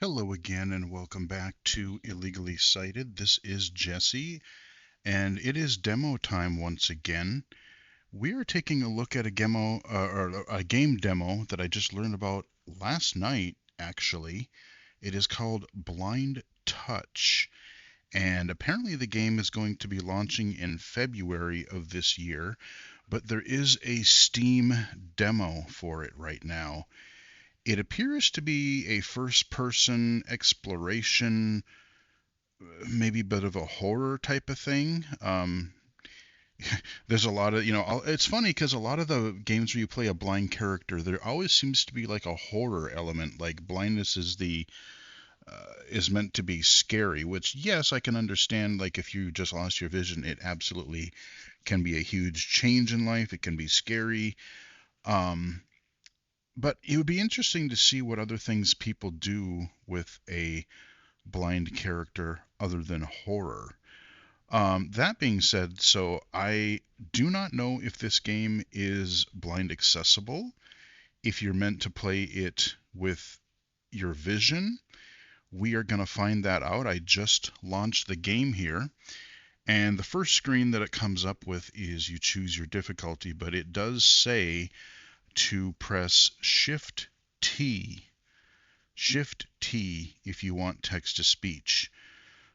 Hello again, and welcome back to Illegally Cited. This is Jesse, and it is demo time once again. We are taking a look at a game demo that I just learned about last night, actually. It is called Blind Touch, and apparently the game is going to be launching in February of this year, but there is a Steam demo for it right now. It appears to be a first-person exploration, maybe a bit of a horror type of thing. There's a lot of, it's funny because a lot of the games where you play a blind character, there always seems to be like a horror element. Like blindness is meant to be scary, which yes, I can understand. Like if you just lost your vision, it absolutely can be a huge change in life. It can be scary. Um, but it would be interesting to see what other things people do with a blind character other than horror. That being said, so I do not know if this game is blind accessible, if you're meant to play it with your vision. We are going to find that out. I just launched the game here, and the first screen that it comes up with is you choose your difficulty, but it does say to press Shift T. Shift T if you want text to speech.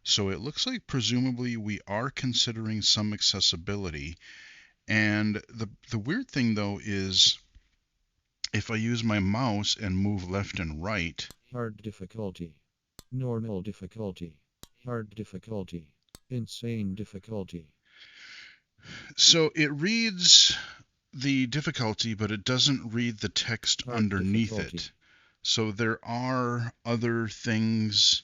So it looks like presumably we are considering some accessibility. And the weird thing though is if I use my mouse and move left and right. Hard difficulty. Normal difficulty. Hard difficulty. Insane difficulty. So it reads the difficulty, but it doesn't read the text Hard underneath difficulty. it. So there are other things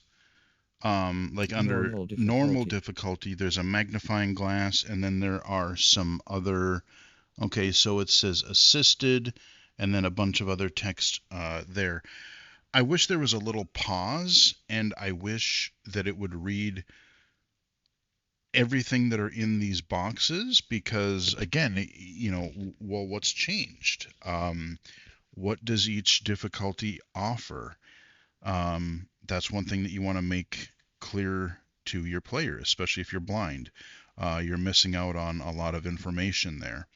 like under normal difficulty, there's a magnifying glass, and then there are some other. Okay, so it says assisted, and then a bunch of other text there. I wish there was a little pause, and I wish that it would read everything that are in these boxes, because again, well, what's changed? What does each difficulty offer? That's one thing that you want to make clear to your player, especially if you're blind. You're missing out on a lot of information there.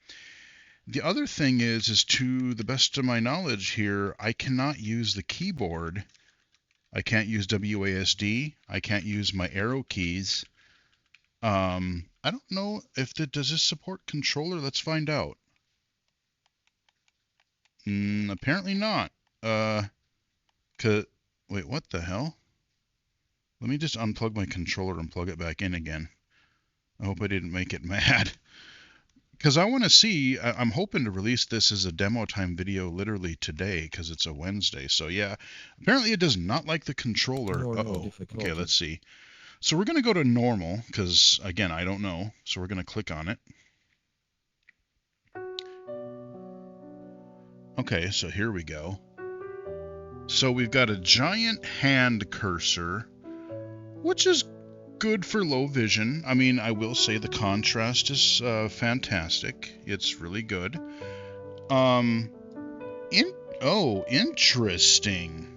The other thing is to the best of my knowledge here, I cannot use the keyboard. I can't use WASD. I can't use my arrow keys. I don't know if does this support controller? Let's find out. Apparently not. Wait, what the hell? Let me just unplug my controller and plug it back in again. I hope I didn't make it mad. Because I want to see, I'm hoping to release this as a demo time video literally today because it's a Wednesday. So yeah, apparently it does not like the controller. Uh-oh. Okay, let's see. So we're going to go to normal because, again, I don't know. So we're going to click on it. Okay, so here we go. So we've got a giant hand cursor, which is good for low vision. I mean, I will say the contrast is fantastic. It's really good. Interesting.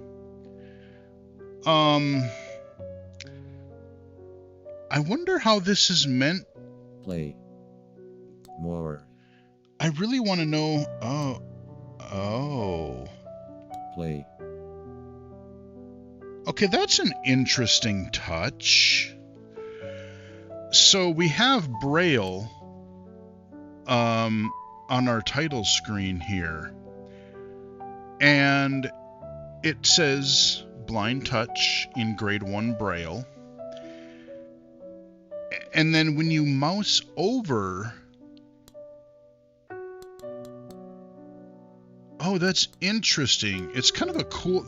I wonder how this is meant. Play. More. I really want to know. Oh. Play. Okay, that's an interesting touch. So we have Braille on our title screen here, and it says Blind Touch in grade 1 Braille. And then when you mouse over, oh, that's interesting. It's kind of a cool,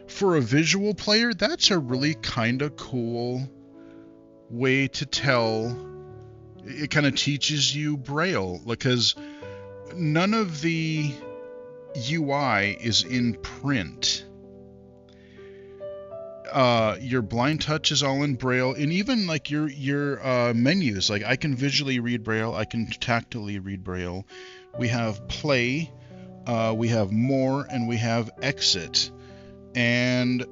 for a visual player, that's a really kind of cool way to tell. It kind of teaches you Braille, because none of the UI is in print. Your blind touch is all in Braille, and even like your menus, like I can visually read Braille, I can tactily read Braille. We have play, we have more, and we have exit. And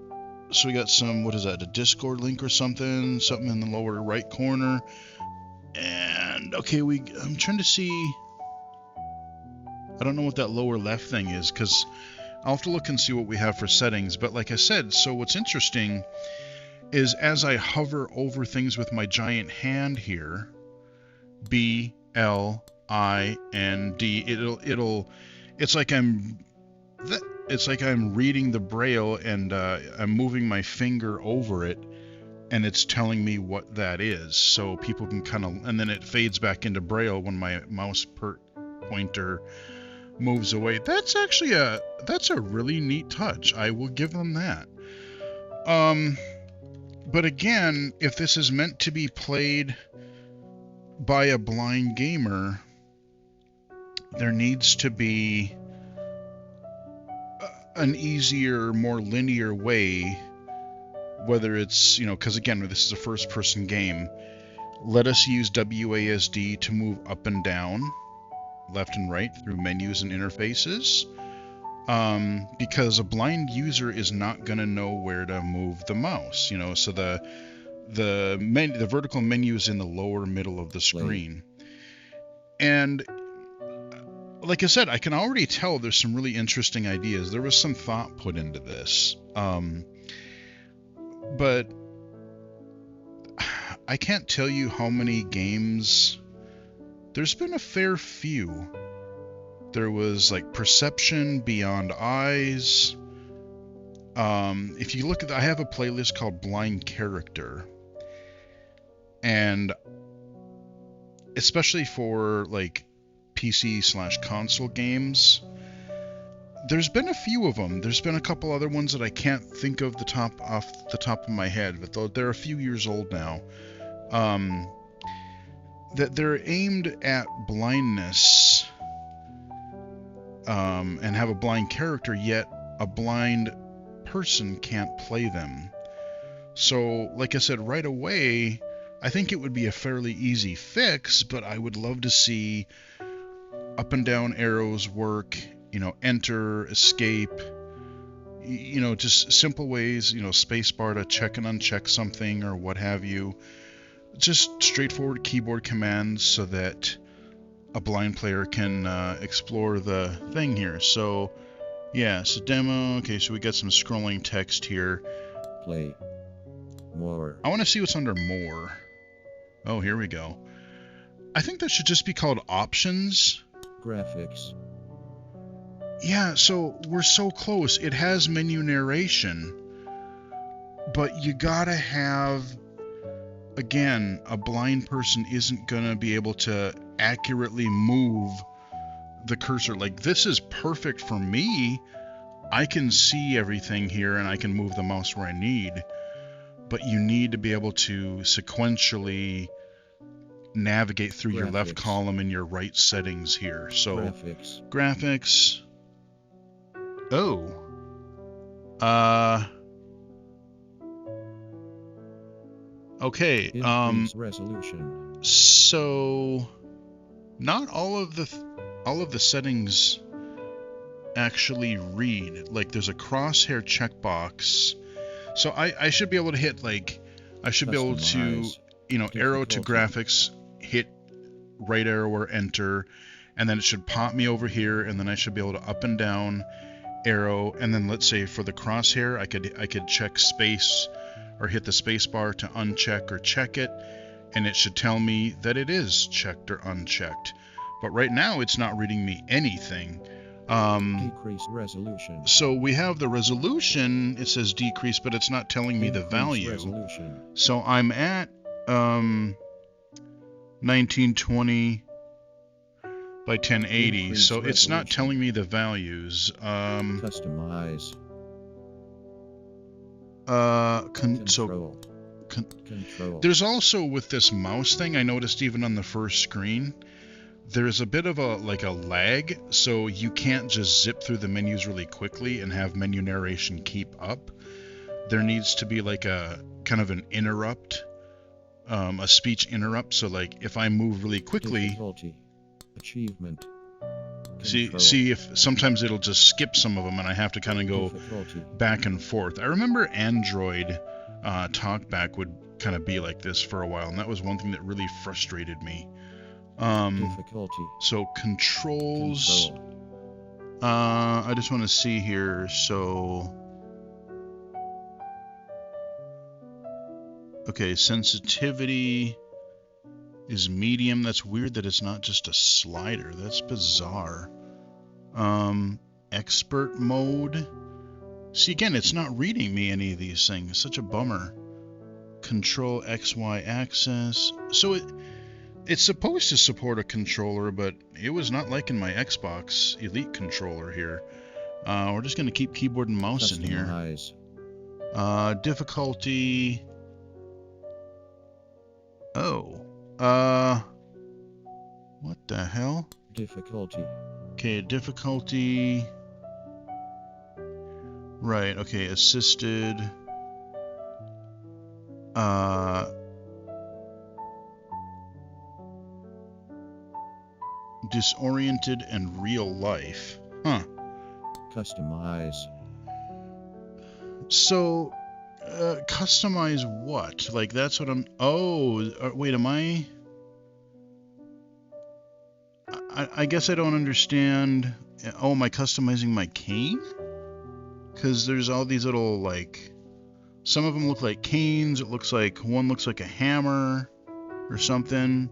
So we got some, what is that, a Discord link or something? Something in the lower right corner. And, okay, I'm trying to see... I don't know what that lower left thing is, because I'll have to look and see what we have for settings. But like I said, so what's interesting is as I hover over things with my giant hand here, B, L, I, N, D, it's like I'm reading the Braille, and I'm moving my finger over it, and it's telling me what that is. So people can kind of, and then it fades back into Braille when my mouse pointer moves away. That's actually that's a really neat touch. I will give them that. But again, if this is meant to be played by a blind gamer, there needs to be an easier, more linear way, whether it's, because again, this is a first-person game. Let us use WASD to move up and down, left and right through menus and interfaces, because a blind user is not going to know where to move the mouse. So the vertical menu is in the lower middle of the screen. And like I said, I can already tell there's some really interesting ideas. There was some thought put into this. But I can't tell you how many games. There's been a fair few. There was like Perception, Beyond Eyes. If you look at I have a playlist called Blind Character. And especially for like PC/console games, there's been a few of them. There's been a couple other ones that I can't think of off the top of my head, but they're a few years old now. That they're aimed at blindness, and have a blind character, yet a blind person can't play them. So, like I said, right away, I think it would be a fairly easy fix, but I would love to see up and down arrows work, enter, escape, just simple ways, spacebar to check and uncheck something or what have you. Just straightforward keyboard commands so that a blind player can explore the thing here. So, yeah, so demo. Okay, so we got some scrolling text here. Play. More. I want to see what's under more. Oh, here we go. I think that should just be called options. Graphics. Yeah, so we're so close. It has menu narration, but you gotta have, again, a blind person isn't gonna be able to accurately move the cursor. Like, this is perfect for me. I can see everything here and I can move the mouse where I need, but you need to be able to sequentially navigate through your left column and your right settings here. So graphics. Oh. Okay. Increase resolution. So not all of the settings actually read. Like, there's a crosshair checkbox. So I should be able to hit, like, I should be able to, arrow to graphics, hit right arrow or enter, and then it should pop me over here, and then I should be able to up and down arrow, and then let's say for the crosshair, I could check space or hit the space bar to uncheck or check it, and it should tell me that it is checked or unchecked. But right now it's not reading me anything. Decrease resolution. So we have the resolution, it says decrease, but it's not telling me the value. Resolution. So I'm at 1920 by 1080, Increase so it's resolution. not telling me the values. Customize. Control. There's also, with this mouse thing, I noticed even on the first screen, there's a bit of a lag, so you can't just zip through the menus really quickly and have menu narration keep up. There needs to be like a kind of an interrupt, a speech interrupt. So like if I move really quickly, Difficulty. Achievement. Control. See if sometimes it'll just skip some of them, and I have to kind of go Difficulty. back and forth. I remember Android TalkBack would kind of be like this for a while, and that was one thing that really frustrated me. Difficulty. So controls. Control. I just want to see here. So, okay, sensitivity is medium. That's weird that it's not just a slider. That's bizarre. Expert mode. See, again, it's not reading me any of these things. Such a bummer. Control XY axis. So it's supposed to support a controller, but it was not like in my Xbox Elite controller here. We're just going to keep keyboard and mouse in here. Customize. Difficulty. Oh. What the hell? Difficulty. Okay, difficulty. Right, okay, assisted. Disoriented and real life. Huh. Customize. So, customize what? Like, that's what I'm... Oh, wait, am I guess I don't understand. Oh, am I customizing my cane? Because there's all these little, like... Some of them look like canes. It looks like... One looks like a hammer or something.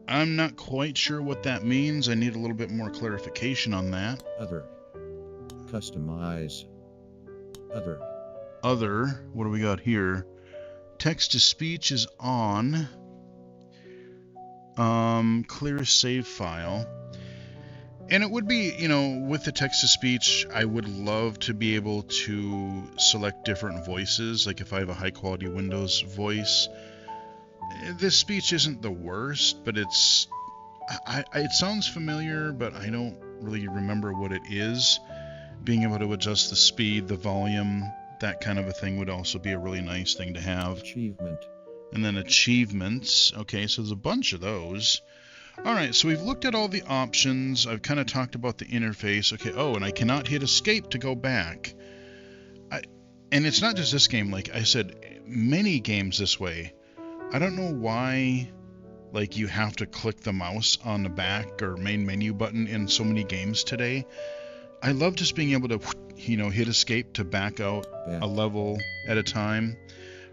I'm not quite sure what that means. I need a little bit more clarification on that. Other. Customize. Other. Other. What do we got here? Text to speech is on. Clear save file. And it would be, you know, with the text to speech, I would love to be able to select different voices. Like if I have a high quality Windows voice, this speech isn't the worst, but it sounds familiar, but I don't really remember what it is. Being able to adjust the speed, the volume, that kind of a thing would also be a really nice thing to have. Achievement. And then achievements. Okay, so there's a bunch of those. All right, so we've looked at all the options. I've kind of talked about the interface. Okay, oh, and I cannot hit escape to go back. And it's not just this game. Like I said, many games this way. I don't know why, like, you have to click the mouse on the back or main menu button in so many games today. I love just being able to, you know, hit escape to back out a level at a time.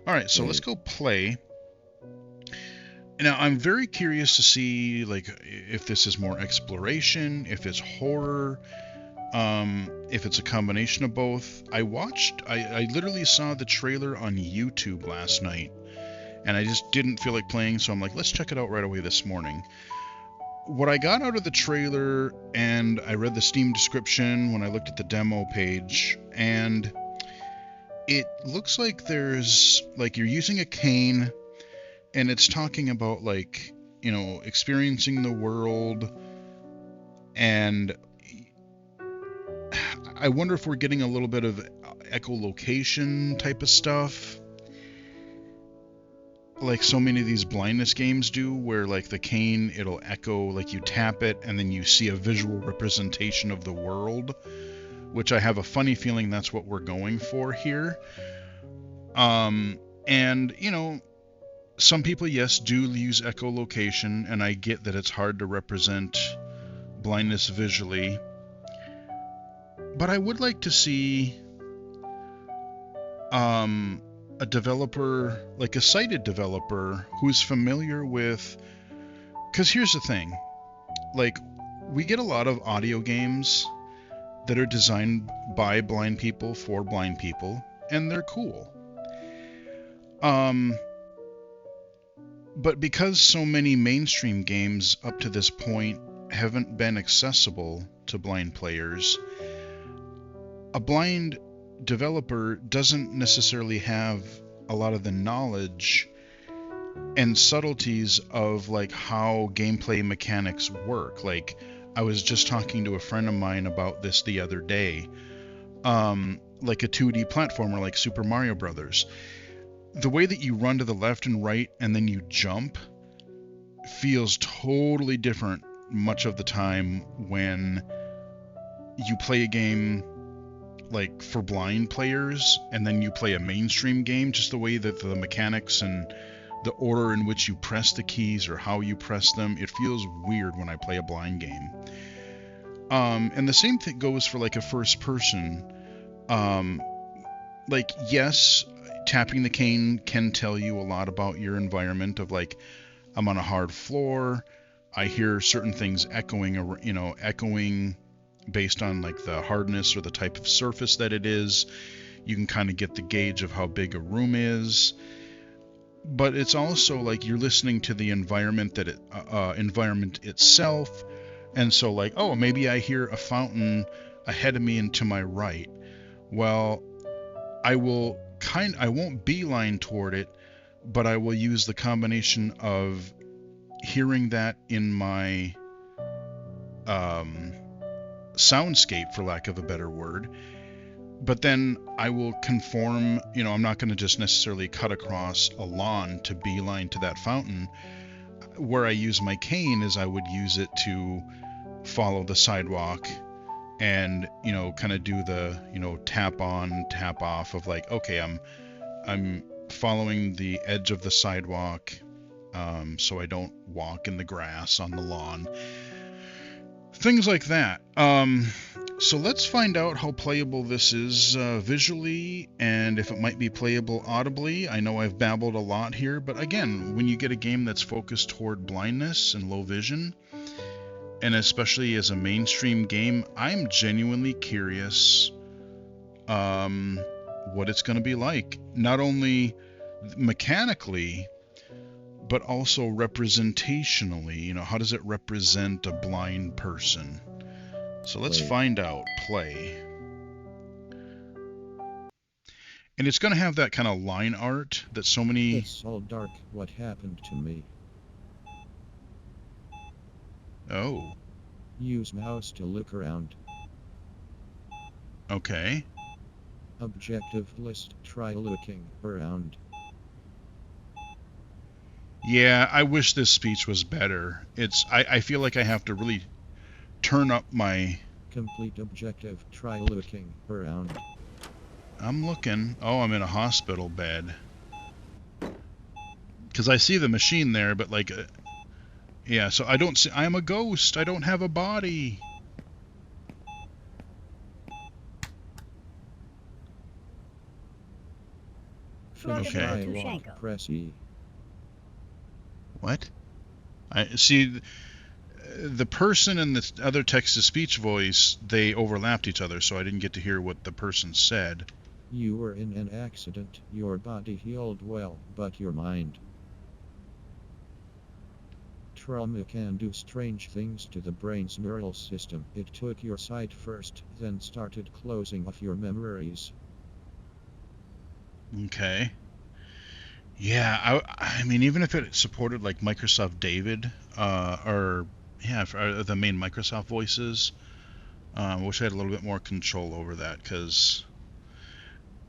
All right, so let's go play. Now, I'm very curious to see, like, if this is more exploration, if it's horror, if it's a combination of both. I literally saw the trailer on YouTube last night, and I just didn't feel like playing, so I'm like, let's check it out right away this morning. What I got out of the trailer, and I read the Steam description when I looked at the demo page, and it looks like there's, like, you're using a cane, and it's talking about, like, you know, experiencing the world, and I wonder if we're getting a little bit of echolocation type of stuff, like so many of these blindness games do, where, like, the cane, it'll echo, like, you tap it, and then you see a visual representation of the world, which I have a funny feeling that's what we're going for here. And, you know, some people, yes, do use echolocation, and I get that it's hard to represent blindness visually. But I would like to see a developer, like a sighted developer, who's familiar with... Because here's the thing. Like, we get a lot of audio games that are designed by blind people for blind people, and they're cool. But because so many mainstream games up to this point haven't been accessible to blind players, a blind developer doesn't necessarily have a lot of the knowledge and subtleties of, like, how gameplay mechanics work. Like, I was just talking to a friend of mine about this the other day. Like a 2D platformer like Super Mario Brothers. The way that you run to the left and right and then you jump feels totally different much of the time when you play a game like for blind players and then you play a mainstream game, just the way that the mechanics and the order in which you press the keys or how you press them, it feels weird when I play a blind game. And the same thing goes for like a first person. Like, yes, tapping the cane can tell you a lot about your environment of like, I'm on a hard floor. I hear certain things echoing based on like the hardness or the type of surface that it is. You can kind of get the gauge of how big a room is. But it's also like you're listening to the environment environment itself. And so like, oh, maybe I hear a fountain ahead of me and to my right. Well, I won't beeline toward it, but I will use the combination of hearing that in my soundscape, for lack of a better word. But then I will conform, I'm not going to just necessarily cut across a lawn to beeline to that fountain. Where I use my cane is I would use it to follow the sidewalk and, kind of do the, tap on, tap off of like, okay, I'm following the edge of the sidewalk, so I don't walk in the grass on the lawn. Things like that. So let's find out how playable this is visually and if it might be playable audibly. I know I've babbled a lot here, but again, when you get a game that's focused toward blindness and low vision, and especially as a mainstream game, I'm genuinely curious what it's going to be like. Not only mechanically, but also representationally. How does it represent a blind person? So let's find out. Play. And it's going to have that kind of line art that so many... It's all dark. What happened to me? Oh. Use mouse to look around. Okay. Objective list. Try looking around. Yeah, I wish this speech was better. I feel like I have to really turn up my... Complete objective. Try looking around. I'm looking. Oh, I'm in a hospital bed. Because I see the machine there, but like... yeah, so I don't see... I'm a ghost. I don't have a body. Okay. Press E. What? I see... The person and the other text-to-speech voice, they overlapped each other, so I didn't get to hear what the person said. You were in an accident. Your body healed well, but your mind... Trauma can do strange things to the brain's neural system. It took your sight first, then started closing off your memories. Okay. Yeah, I mean, even if it supported like Microsoft David, or the main Microsoft voices, I wish I had a little bit more control over that, because,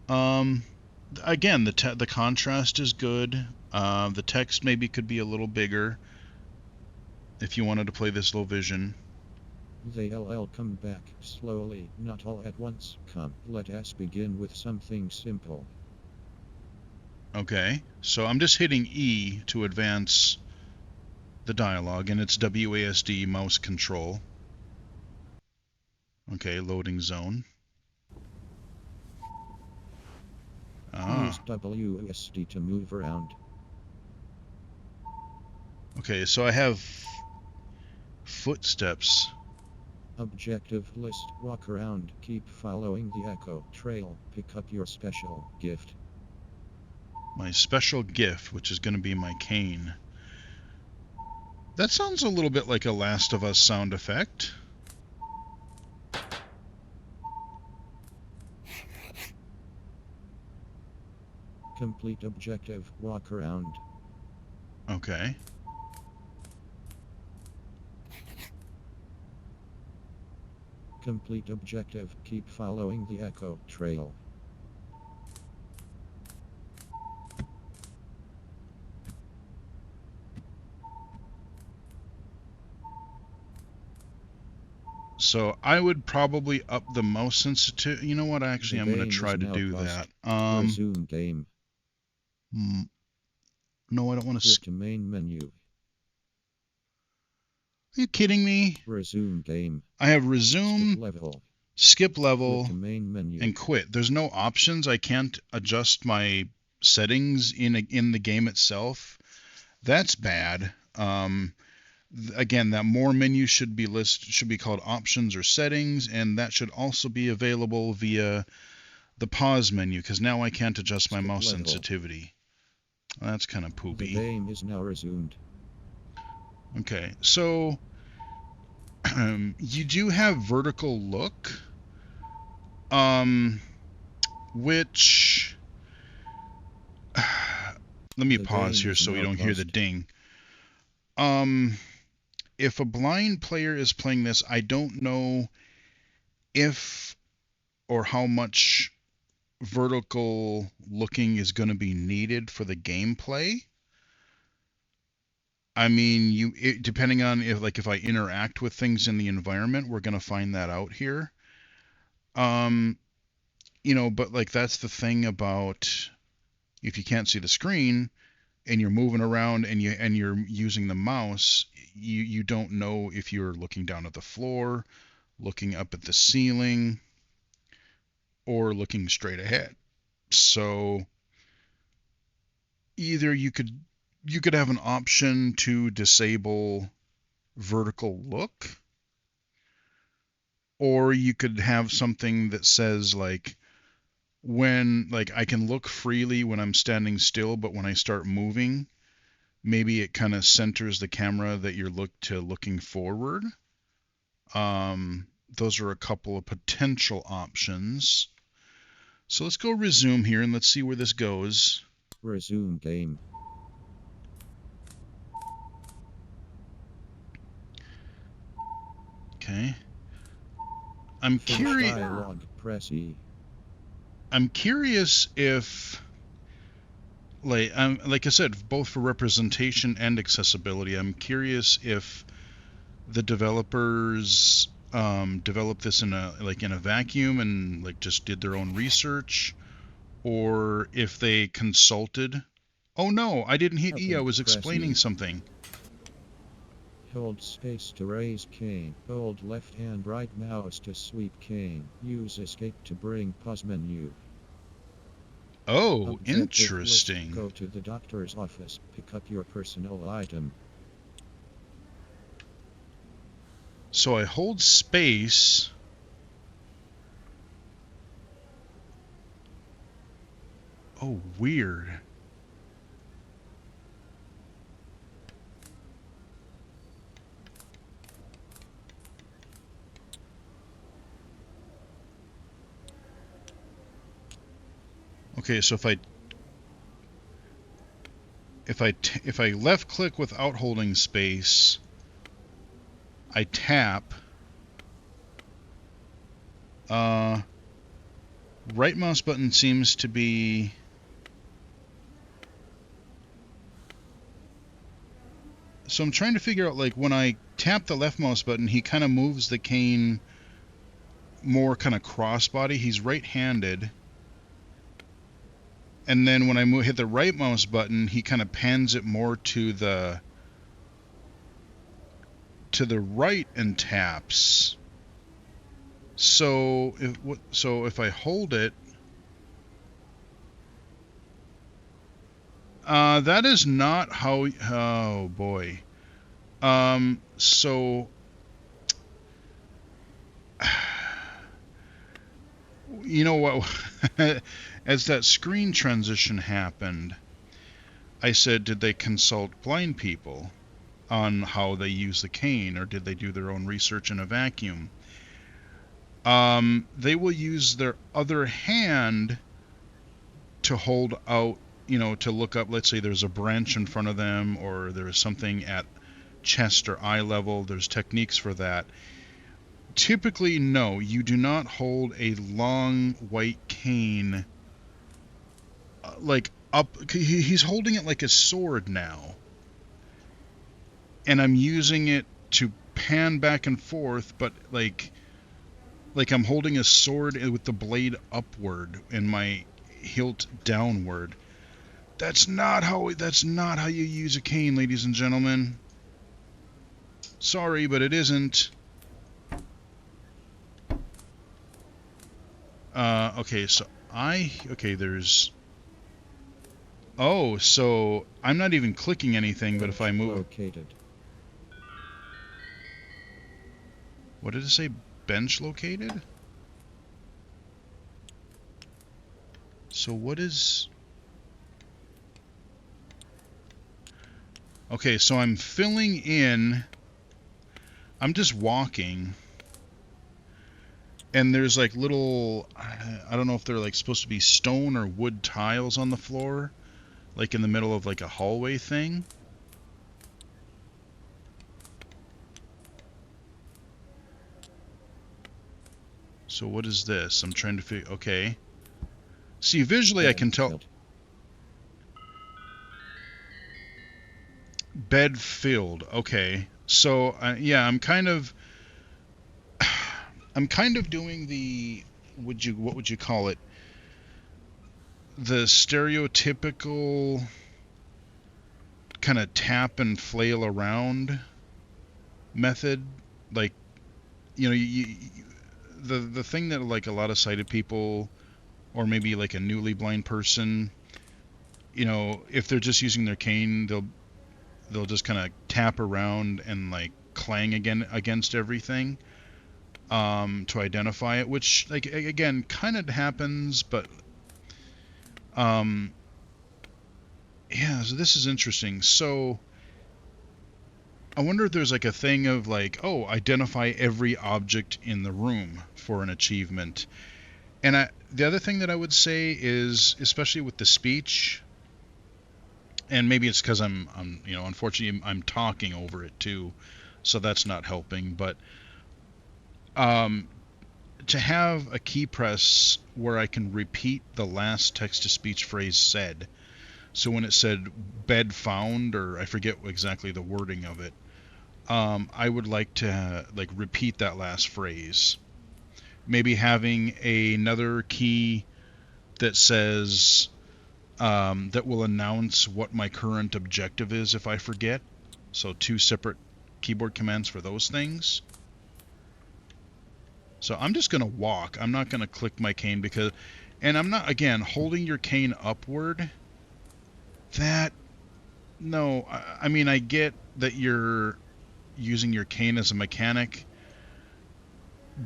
again, the contrast is good. The text maybe could be a little bigger if you wanted to play this low vision. They'll come back slowly, not all at once. Come, let us begin with something simple. Okay, so I'm just hitting E to advance the dialogue, and it's WASD mouse control. Okay, loading zone. Use WASD to move around. Okay, so I have footsteps. Objective list. Walk around. Keep following the echo trail. Pick up your special gift. My special gift, which is going to be my cane. That sounds a little bit like a Last of Us sound effect. Complete objective. Walk around. Okay. Complete objective. Keep following the echo trail. So I would probably up the mouse sensitivity. You know what? The Actually, I'm going to game try is to now do paused. that. Resume game. No, I don't want to. Click to main menu. Are you kidding me? Resume game. I have Skip resume, level. skip Click level, to main menu. and quit. There's no options. I can't adjust my settings in the game itself. That's bad. Again, that more menu should be called options or settings, and that should also be available via the pause menu, because now I can't adjust my Skip mouse level. sensitivity. That's kind of The poopy. game is now resumed. Okay, so you do have vertical look, um, which let me The pause game here is so we now don't hear the paused. ding. Um, if a blind player is playing this, I don't know if or how much vertical looking is going to be needed for the gameplay. I mean, depending on if I interact with things in the environment, we're going to find that out here. Um, but like that's the thing about if you can't see the screen and you're moving around and you're using the mouse, you don't know if you're looking down at the floor, looking up at the ceiling, or looking straight ahead. So either you could have an option to disable vertical look, or you could have something that says like I can look freely when I'm standing still, but when I start moving, maybe it kind of centers the camera that you're looking forward. Those are a couple of potential options. So let's go resume here and let's see where this goes. Resume game. Okay. I'm Finish curious. dialogue. Press E. I'm curious if, like I said, both for representation and accessibility, I'm curious if the developers developed this in a vacuum and like just did their own research, or if they consulted. Oh no, I didn't hit E. I Helping. was Press explaining E. something. Hold space to raise cane. Hold left and right mouse to sweep cane. Use escape to bring pause menu. Oh, Objective list. interesting. Go to the doctor's office. Pick up your personal item. So I hold space. Oh, weird. Okay, so if I left click without holding space, I tap. Uh, right mouse button seems to be. So I'm trying to figure out like when I tap the left mouse button, he kind of moves the cane more kind of crossbody. He's right-handed. And then when I hit the right mouse button, he kind of pans it more to the right and taps. So if I hold it, that is not how. Oh boy. So you know what? As that screen transition happened, I said, did they consult blind people on how they use the cane, or did they do their own research in a vacuum? They will use their other hand to hold out, to look up. Let's say there's a branch in front of them, or there's something at chest or eye level. There's techniques for that. Typically, no, you do not hold a long white cane like up. He's holding it like a sword now, and I'm using it to pan back and forth, but like I'm holding a sword with the blade upward and my hilt downward. That's not how you use a cane, ladies and gentlemen. Sorry, but it isn't. Okay, so there's oh, so I'm not even clicking anything, but if I Bench move, located. what did it say? Bench located? So what is... Okay, so I'm filling in. I'm just walking. And there's like little... I don't know if they're like supposed to be stone or wood tiles on the floor. Like in the middle of like a hallway thing. So what is this? I'm trying to figure... Okay. See, visually I can tell... Filled. Bed filled. Okay. So, yeah, I'm kind of doing the... What would you call it? The stereotypical kind of tap and flail around method. Like, the thing that like a lot of sighted people, or maybe like a newly blind person, if they're just using their cane, they'll just kind of tap around and like clang again against everything to identify it, which like again kind of happens, but um yeah, so this is interesting. So I wonder if there's like a thing of like, oh, identify every object in the room for an achievement. And the other thing that I would say is, especially with the speech, and maybe it's because I'm unfortunately I'm talking over it too, so that's not helping. But um, to have a key press where I can repeat the last text-to-speech phrase said. So when it said "bed found," or I forget exactly the wording of it, I would like to like repeat that last phrase. Maybe having another key that says that will announce what my current objective is if I forget. So 2 separate keyboard commands for those things. So I'm just going to walk. I'm not going to click my cane because... And I'm not, again, holding your cane upward. That... No, I mean, I get that you're using your cane as a mechanic.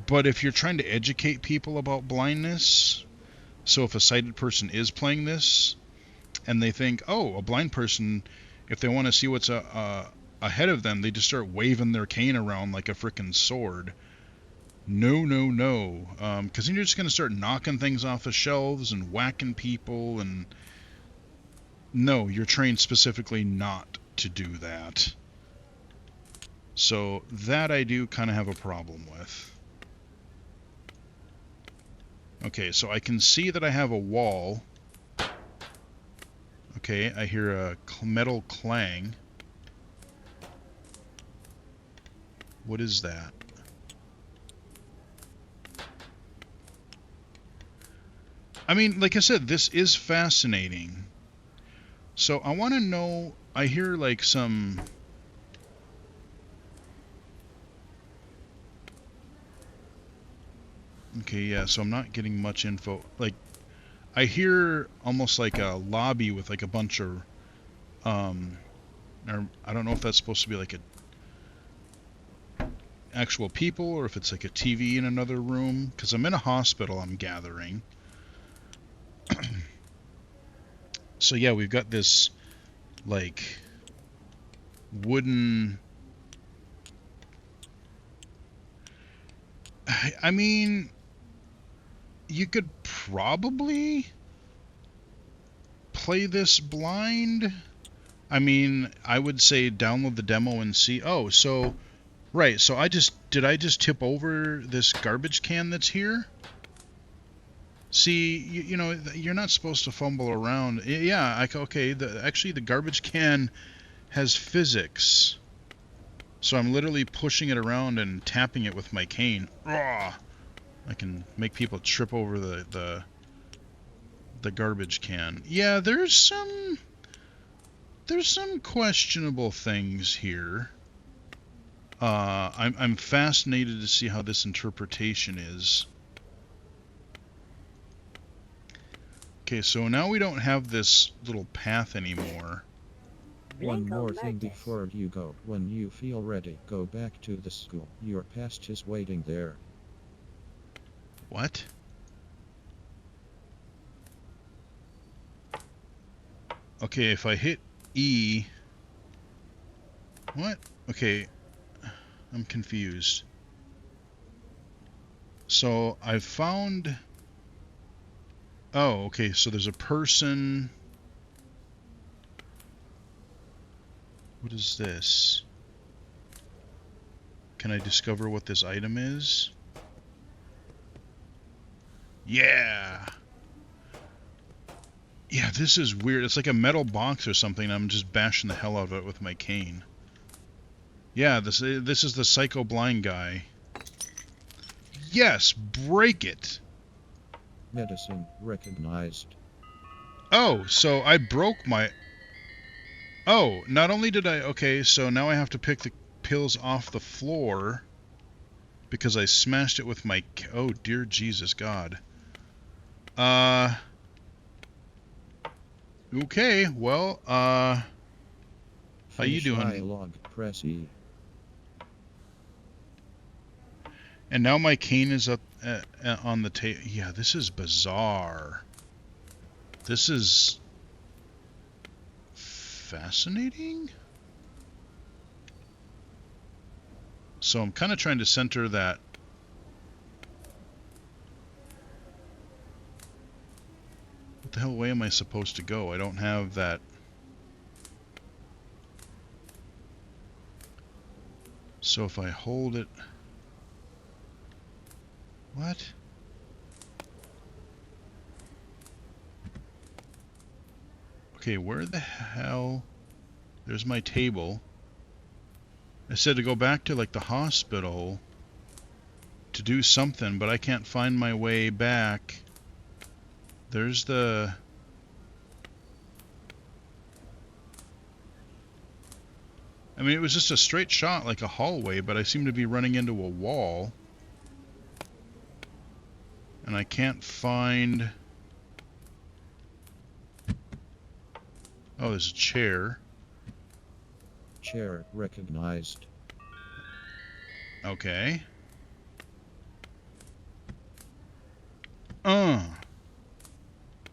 But if you're trying to educate people about blindness... So if a sighted person is playing this, and they think, oh, a blind person, if they want to see what's ahead of them, they just start waving their cane around like a frickin' sword. No, no, no. Because then you're just going to start knocking things off the shelves and whacking people. And no, you're trained specifically not to do that. So that I do kind of have a problem with. Okay, so I can see that I have a wall. Okay, I hear a metal clang. What is that? I mean, like I said, this is fascinating. So I want to know, I hear like some... Okay, yeah, so I'm not getting much info. Like, I hear almost like a lobby with like a bunch of, or I don't know if that's supposed to be like a actual people or if it's like a TV in another room, because I'm in a hospital, I'm gathering. So yeah, we've got this like wooden... I mean, you could probably play this blind. I mean, I would say download the demo and see. Oh, so right. So did I just tip over this garbage can that's here? See, you're not supposed to fumble around. Yeah, okay. Actually, the garbage can has physics. So I'm literally pushing it around and tapping it with my cane. Rawr! I can make people trip over the garbage can. Yeah, there's some questionable things here. I'm fascinated to see how this interpretation is. Okay, so now we don't have this little path anymore. One more thing before you go. When you feel ready, go back to the school. Your past is waiting there. What? Okay, if I hit E... What? Okay, I'm confused. So I've found... Oh, okay, so there's a person... What is this? Can I discover what this item is? Yeah! Yeah, this is weird. It's like a metal box or something. I'm just bashing the hell out of it with my cane. Yeah, this is the psycho blind guy. Yes, break it! Medicine recognized. Oh, so I broke my... Oh, not only did I... Okay, so now I have to pick the pills off the floor because I smashed it with my... Oh, dear Jesus God. Okay, well, how you Finish doing? dialogue, press E. And now my cane is up on the table. Yeah, this is bizarre. This is... fascinating? So I'm kind of trying to center that. What the hell way am I supposed to go? I don't have that. So if I hold it... What? Okay, where the hell... There's my table. I said to go back to, like, the hospital to do something, but I can't find my way back. There's the... I mean, it was just a straight shot, like a hallway, but I seem to be running into a wall. And I can't find... Oh, there's a chair. Chair recognized. Okay.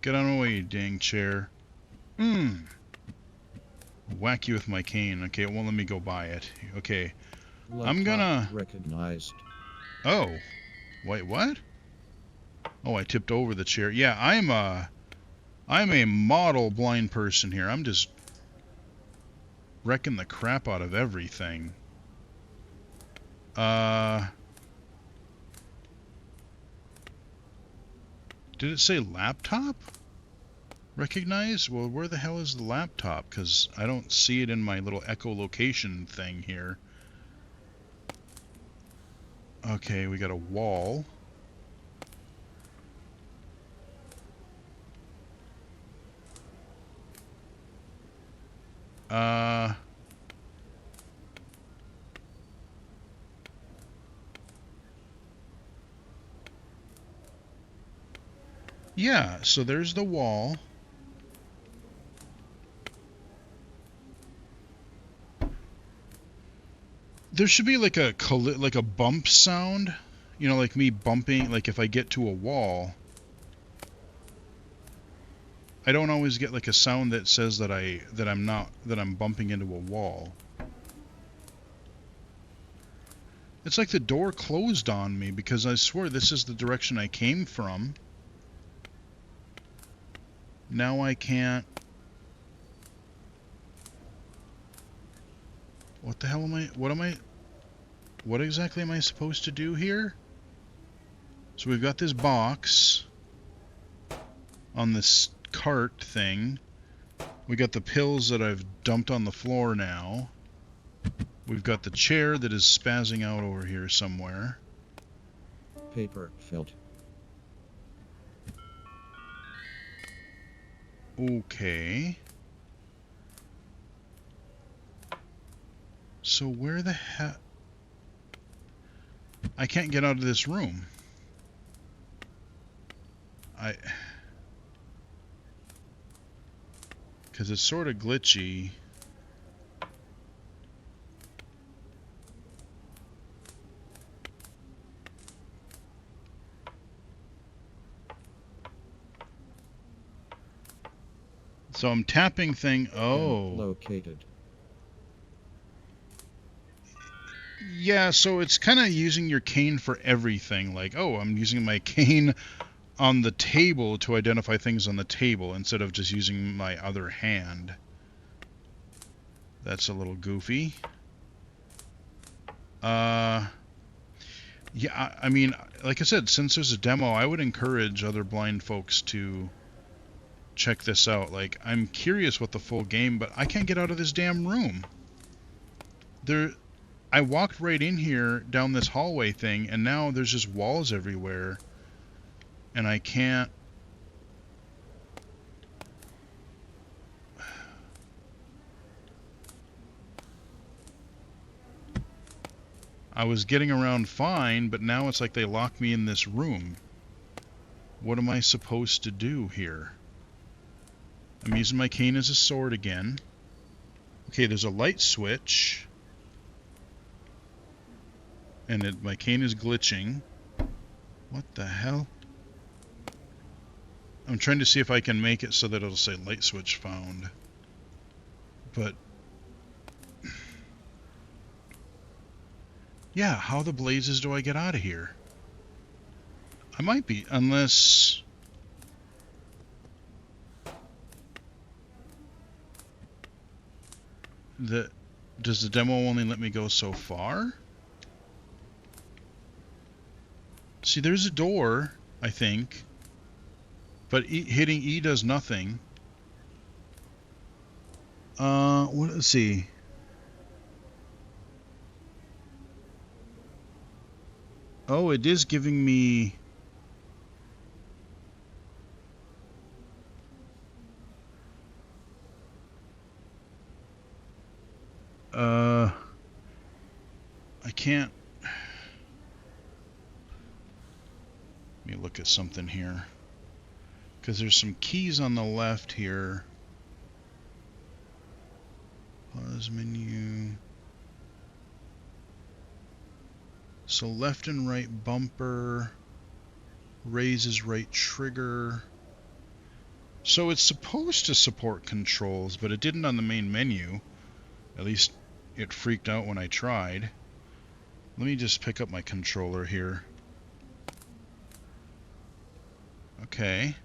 Get out of the way, you dang chair. Whack you with my cane. Okay, it won't let me go by it. Okay. I'm gonna... recognized. Oh. Wait, what? Oh, I tipped over the chair. Yeah, I'm a model blind person here. I'm just wrecking the crap out of everything. Did it say laptop? Recognize? Well, where the hell is the laptop? Because I don't see it in my little echolocation thing here. Okay, we got a wall. Yeah, so there's the wall. There should be like a bump sound, you know, like me bumping, like if I get to a wall. I don't always get like a sound that says that I'm bumping into a wall. It's like the door closed on me because I swear this is the direction I came from. Now I can't... What the hell am I... What exactly am I supposed to do here? So we've got this box on this cart thing. We got the pills that I've dumped on the floor now. We've got the chair that is spazzing out over here somewhere. Paper, felt. Okay. So where the heck... I can't get out of this room. Because it's sort of glitchy. So I'm tapping thing. Oh. Located. Yeah, so it's kind of using your cane for everything. Like, oh, I'm using my cane on the table to identify things on the table instead of just using my other hand. That's a little goofy. Yeah, I mean, like I said, since there's a demo, I would encourage other blind folks to check this out. Like, I'm curious what the full game, but I can't get out of this damn room. I walked right in here down this hallway thing, and now there's just walls everywhere, and I can't... I was getting around fine, but now it's like they locked me in this room. What am I supposed to do here? I'm using my cane as a sword again. Okay, there's a light switch. And my cane is glitching. What the hell? I'm trying to see if I can make it so that it'll say light switch found. But... yeah, how the blazes do I get out of here? I might be, unless... Does the demo only let me go so far? See, there's a door, I think. But hitting E does nothing. Let's see. Oh, it is giving me... I can't... Let me look at something here. Because there's some keys on the left here. Pause menu. So left and right bumper. Raises right trigger. So it's supposed to support controls, but it didn't on the main menu. At least it freaked out when I tried. Let me just pick up my controller here. Okay.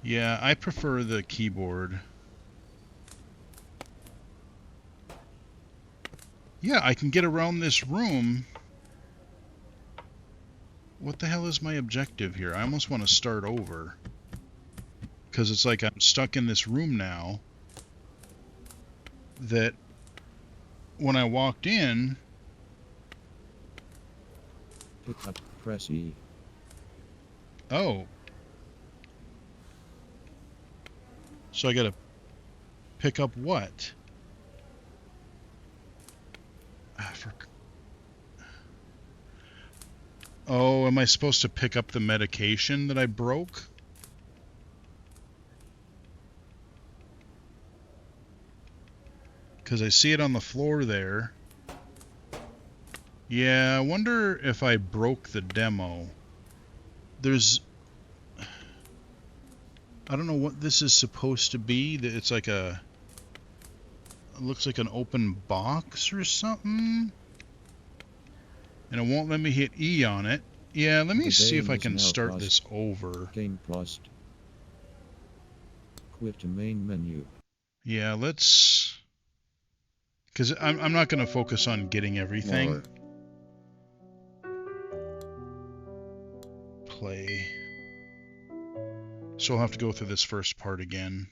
Yeah, I prefer the keyboard. Yeah, I can get around this room. What the hell is my objective here? I almost want to start over. Because it's like I'm stuck in this room now. That when I walked in... Pick up, press E. Oh. So I gotta pick up what? Oh, am I supposed to pick up the medication that I broke? Because I see it on the floor there. Yeah, I wonder if I broke the demo. There's... I don't know what this is supposed to be. It's like a... It looks like an open box or something. And it won't let me hit E on it. Yeah, let me see if I can start this over. Game paused. Quit to main menu. Yeah, let's... Because I'm not going to focus on getting everything. More. Play. So I'll have to go through this first part again.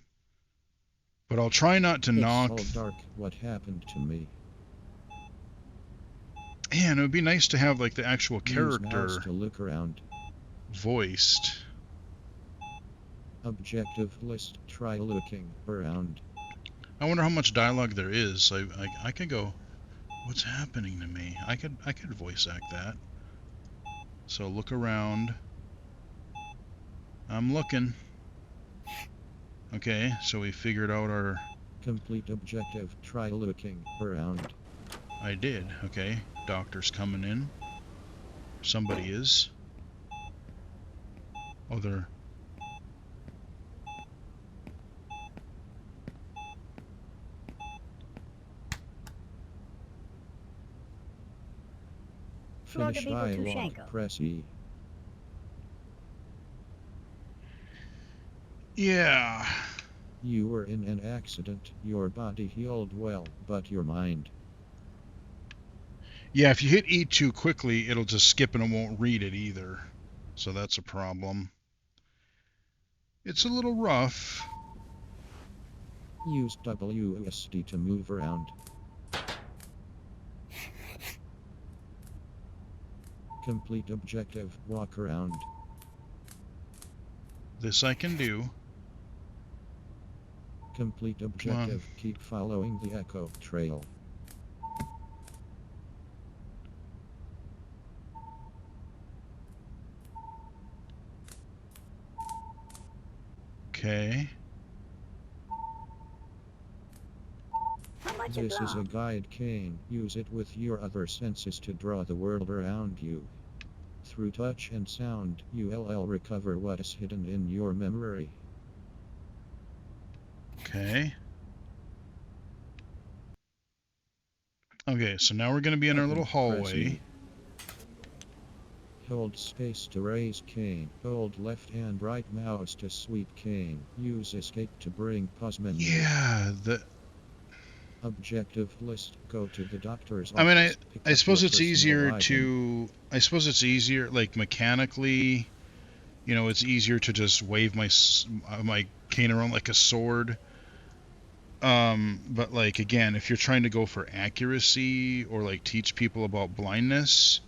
But I'll try not to It's knock. so dark. What happened to me? Man, it would be nice to have like the actual Use mouse character to look around. voiced. Objective list. Try looking around. I wonder how much dialogue there is. I could go, what's happening to me? I could voice act that. So look around. I'm looking. Okay, so we figured out our... Complete objective. Try looking around. I did. Okay, doctor's coming in. Somebody is. Oh, they're... Finish dialogue. Press E. Yeah. You were in an accident. Your body healed well, but your mind. Yeah, if you hit E too quickly, it'll just skip and it won't read it either. So that's a problem. It's a little rough. Use WSD to move around. Complete objective. Walk around. This I can do. Complete objective. Keep following the echo trail. Okay. This is a guide cane. Use it with your other senses to draw the world around you. Through touch and sound, you'll recover what is hidden in your memory. Okay. Okay, so now we're going to be in our little hallway. Hold space to raise cane. Hold left and right mouse to sweep cane. Use escape to bring pause menu. Yeah, Objective list. Go to the doctor's I mean, office. I suppose it's easier to... I suppose it's easier, like, mechanically, you know, it's easier to just wave my cane around like a sword. But, like, again, if you're trying to go for accuracy or, like, teach people about blindness,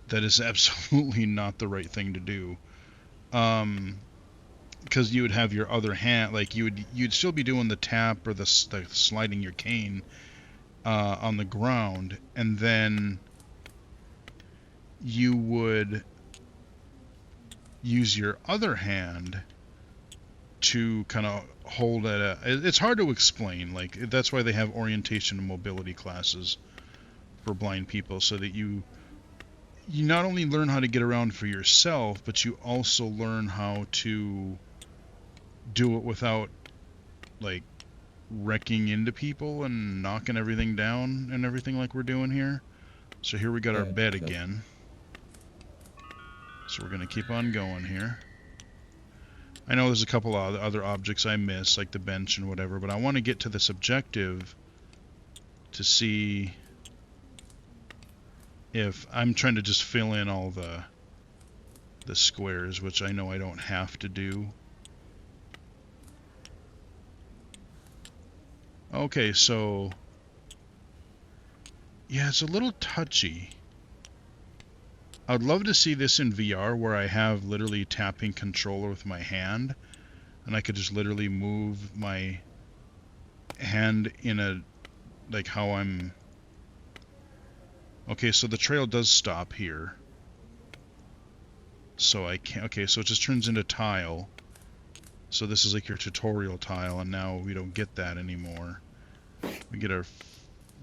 that is absolutely not the right thing to do. Because you would have your other hand, like, you'd still be doing the tap or the sliding your cane on the ground, and then you would use your other hand to kind of hold at a... It's hard to explain. Like, that's why they have orientation and mobility classes for blind people, so that you not only learn how to get around for yourself, but you also learn how to do it without, like, wrecking into people and knocking everything down and everything like we're doing here. So here we got our bed again. So we're going to keep on going here. I know there's a couple of other objects I missed, like the bench and whatever, but I want to get to this objective to see if I'm trying to just fill in all the squares, which I know I don't have to do. Okay, so yeah, it's a little touchy. I'd love to see this in VR where I have literally tapping controller with my hand, and I could just literally move my hand in a, like how I'm... Okay, so the trail does stop here. So I can't... Okay, so it just turns into tile. So this is like your tutorial tile, and now we don't get that anymore. We get our...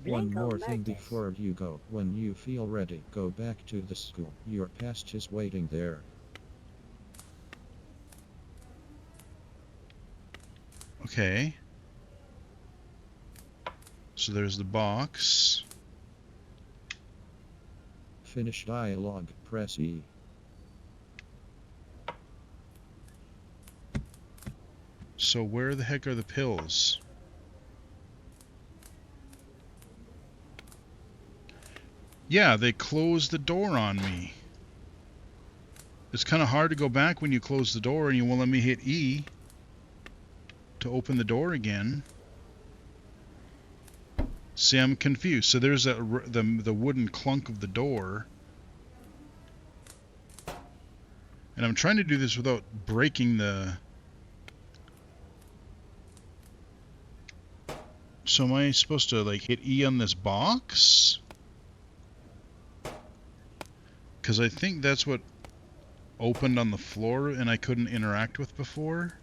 One more thing before you go. When you feel ready, go back to the school. Your past is waiting there. Okay. So there's the box. Finish dialogue. Press E. So where the heck are the pills? Yeah, they closed the door on me. It's kind of hard to go back when you close the door and you won't let me hit E to open the door again. See, I'm confused. So there's the wooden clunk of the door. And I'm trying to do this without breaking the... So am I supposed to, like, hit E on this box? Because I think that's what opened on the floor and I couldn't interact with before.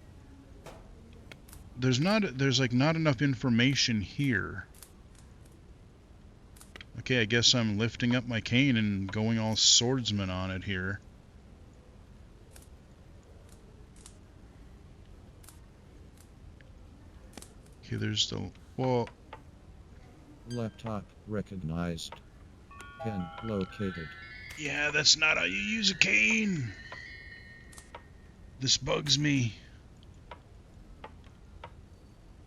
There's like not enough information here. Okay, I guess I'm lifting up my cane and going all swordsman on it here. Okay, there's the... Well... Laptop recognized. Pen located. Yeah, that's not how you use a cane. This bugs me.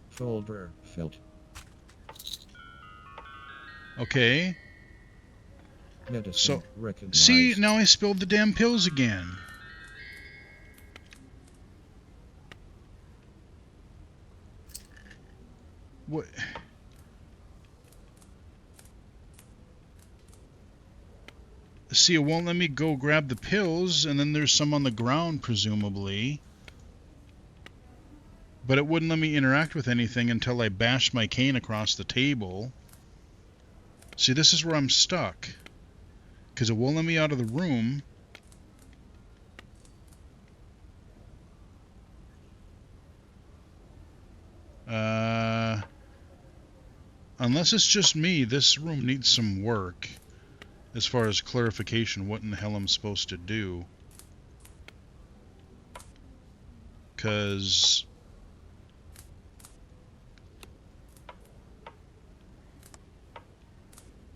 Folder filled. Okay. Medicine recognized. See, now I spilled the damn pills again. What? See, it won't let me go grab the pills, and then there's some on the ground, presumably. But it wouldn't let me interact with anything until I bashed my cane across the table. See, this is where I'm stuck. Because it won't let me out of the room. Unless it's just me, this room needs some work. As far as clarification, what in the hell I'm supposed to do. Because...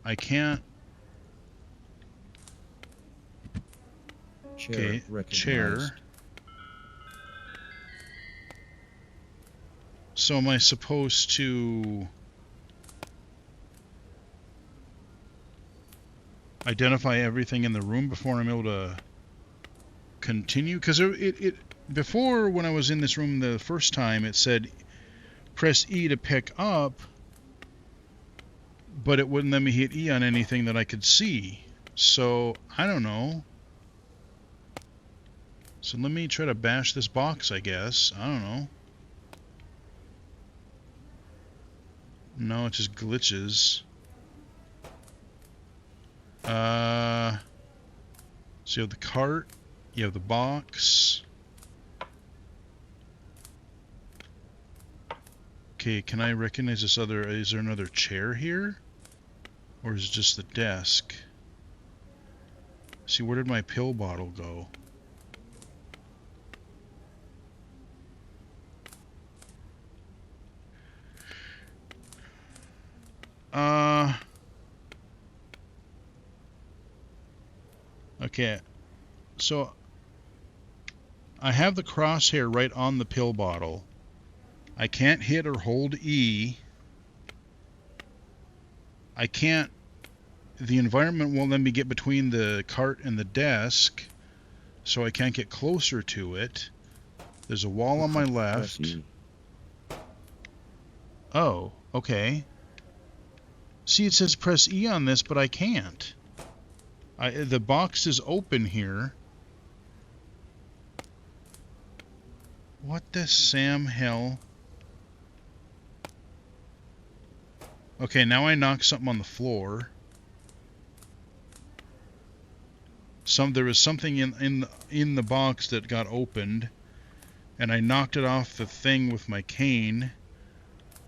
I can't... Chair chair. So am I supposed to... identify everything in the room before I'm able to continue? Because it before, when I was in this room the first time, it said press E to pick up, but it wouldn't let me hit E on anything that I could see. So I don't know. So let me try to bash this box, I guess. I don't know. No, it just glitches. So you have the cart, you have the box. Okay, can I recognize this other... Is there another chair here? Or is it just the desk? See, where did my pill bottle go? Okay, so I have the crosshair right on the pill bottle. I can't hit or hold E. I can't... The environment won't let me get between the cart and the desk, so I can't get closer to it. There's a wall on my left. Oh, okay. See, it says press E on this, but I can't. The box is open here. What the Sam hell? Okay, now I knocked something on the floor. There was something in the box that got opened, and I knocked it off the thing with my cane,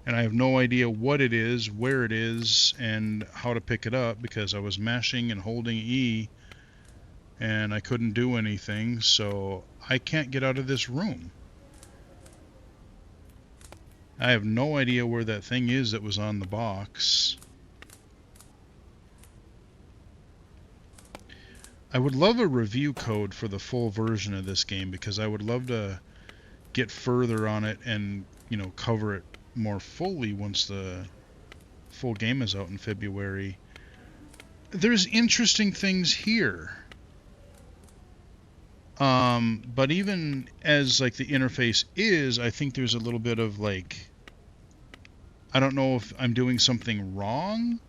and I have no idea what it is, where it is, and how to pick it up because I was mashing and holding E, and I couldn't do anything, so I can't get out of this room. I have no idea where that thing is that was on the box. I would love a review code for the full version of this game because I would love to get further on it and, you know, cover it more fully once the full game is out in February. there's interesting things here. But even as like the interface is, I think there's a little bit of like, I don't know if I'm doing something wrong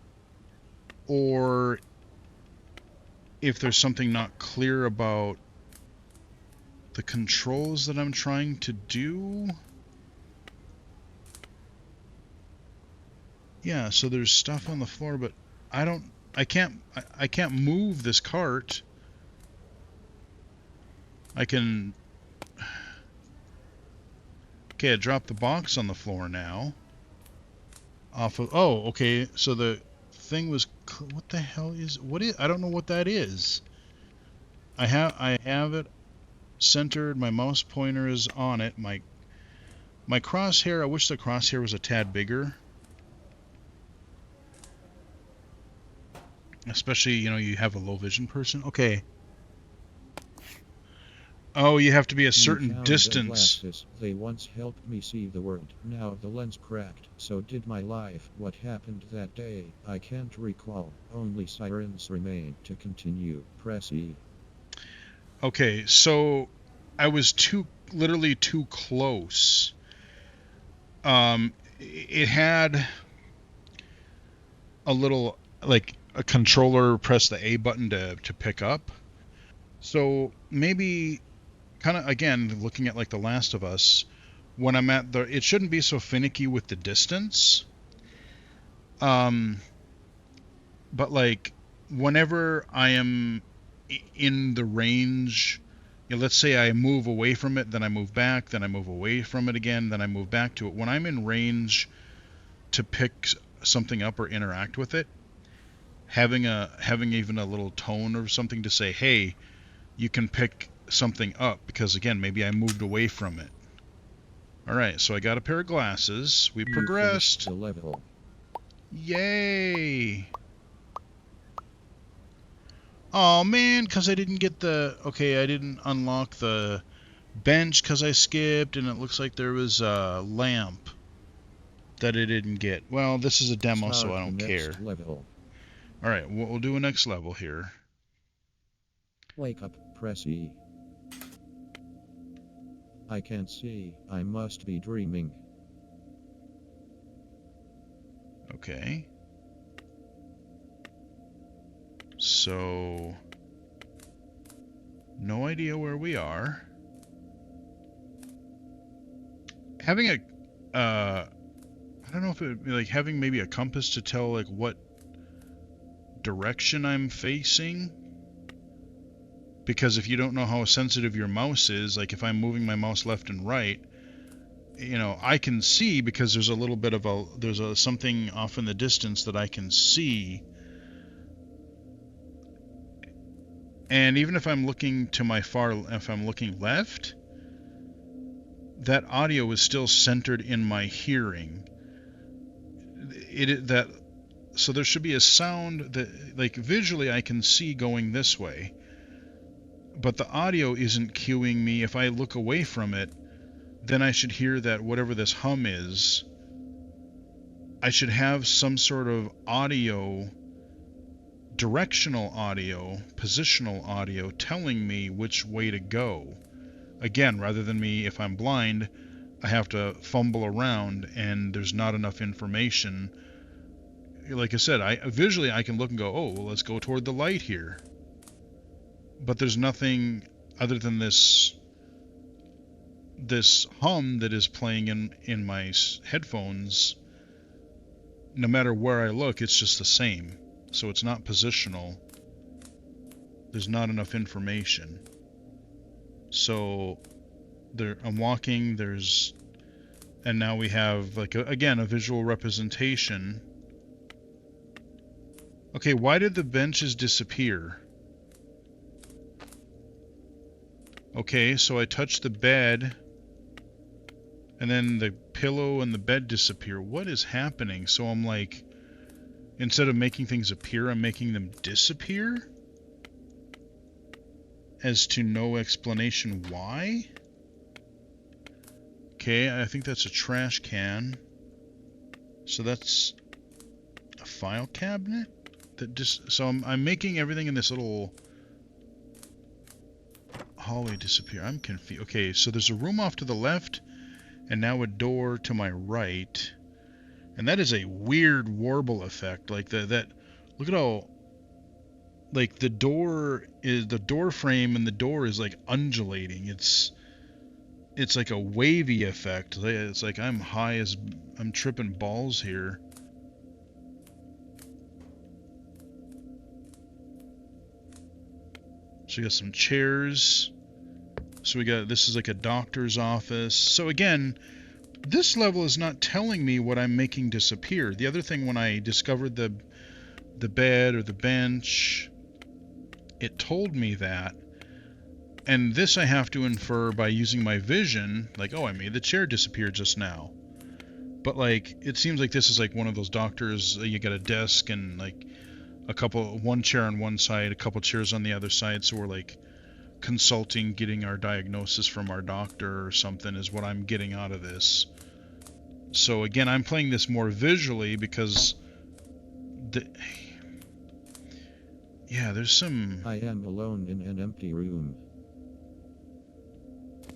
or if there's something not clear about the controls that I'm trying to do. Yeah, so there's stuff on the floor, but I can't move this cart. I can, okay, I dropped the box on the floor now. Off of, oh, okay, so the thing was, what the hell is, I don't know what that is. I have it centered, my mouse pointer is on it, my crosshair, I wish the crosshair was a tad bigger. Especially, you have a low vision person. Okay. Oh, you have to be a You certain found them distance. glasses. They once helped me see the world. Now the lens cracked. So did my life. What happened that day? I can't recall. Only sirens remain. To continue, press E. Okay, so I was literally too close. It had a little, like a controller press the A button to pick up. So maybe kind of, again, looking at like The Last of Us, when I'm at it shouldn't be so finicky with the distance. Um, but like whenever I am in the range, let's say I move away from it, then I move back, then I move away from it again, then I move back to it. When I'm in range to pick something up or interact with it, having even a little tone or something to say, "Hey, you can pick something up," because again, maybe I moved away from it. All right, so I got a pair of glasses. We You finished progressed. the level. Yay! Oh man, because I didn't get I didn't unlock the bench because I skipped, and it looks like there was a lamp that I didn't get. Well, this is a demo, so I Start the don't next care. level. Alright, we'll do a next level here. Wake up, press E. I can't see. I must be dreaming. Okay. So, no idea where we are. Having I don't know if it would be like having maybe a compass to tell like what direction I'm facing. Because if you don't know how sensitive your mouse is, like if I'm moving my mouse left and right, I can see because there's a little bit of something off in the distance that I can see. And even if I'm looking if I'm looking left, that audio is still centered in my hearing. That so there should be a sound that like visually I can see going this way, but the audio isn't cueing me. If I look away from it, then I should hear that whatever this hum is, I should have some sort of directional audio, positional audio telling me which way to go. Again, rather than me, if I'm blind, I have to fumble around and there's not enough information. Like I said, visually I can look and go, oh, well, let's go toward the light here. But there's nothing other than this hum that is playing in my headphones. No matter where I look, it's just the same. So it's not positional. There's not enough information. So I'm walking, and now we have like again a visual representation. Okay, why did the benches disappear? Okay, so I touch the bed and then the pillow and the bed disappear. What is happening? So I'm like, instead of making things appear, I'm making them disappear? As to no explanation why? Okay, I think that's a trash can. So that's a file cabinet? that just so I'm making everything in this little hallway disappear. I'm confused. Okay, so there's a room off to the left, and now a door to my right, and that is a weird warble effect. Like that. Look at how like the door frame and the door is like undulating. It's like a wavy effect. It's like I'm tripping balls here. So we got some chairs. So this is like a doctor's office. So again, this level is not telling me what I'm making disappear. The other thing, when I discovered the bed or the bench, it told me that. And this I have to infer by using my vision, like, oh, I made the chair disappear just now. But like, it seems like this is like one of those doctors, you got a desk and like one chair on one side, a couple chairs on the other side, so we're like consulting, getting our diagnosis from our doctor or something is what I'm getting out of this. So again, I'm playing this more visually because there's some... I am alone in an empty room.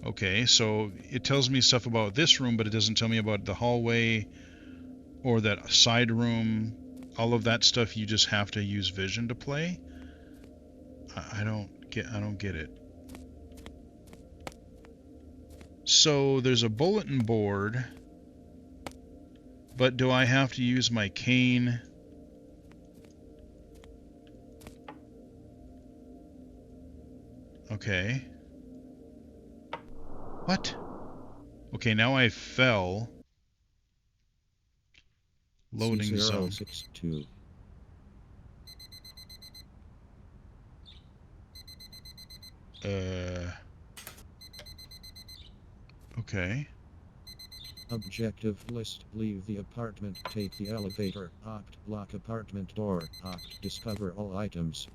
Okay, so it tells me stuff about this room, but it doesn't tell me about the hallway or that side room. All of that stuff you just have to use vision to play. I don't get it. So there's a bulletin board, but do I have to use my cane? Okay. What? Okay, now I fell. Loading zone. 062. Okay. Objective list. Leave the apartment. Take the elevator. Opt. Lock apartment door. Opt. Discover all items.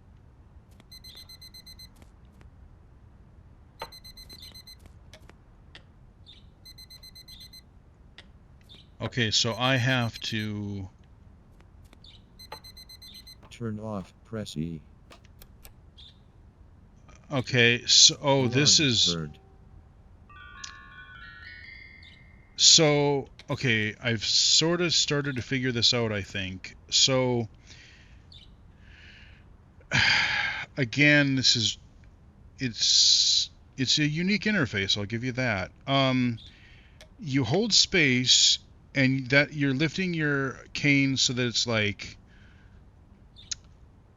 Okay, so I have to... Turn off. Press E. Okay, so... Oh, Alarm this is... heard. So, okay, I've sort of started to figure this out, I think. So, again, it's a unique interface, I'll give you that. You hold space, and that you're lifting your cane so that it's like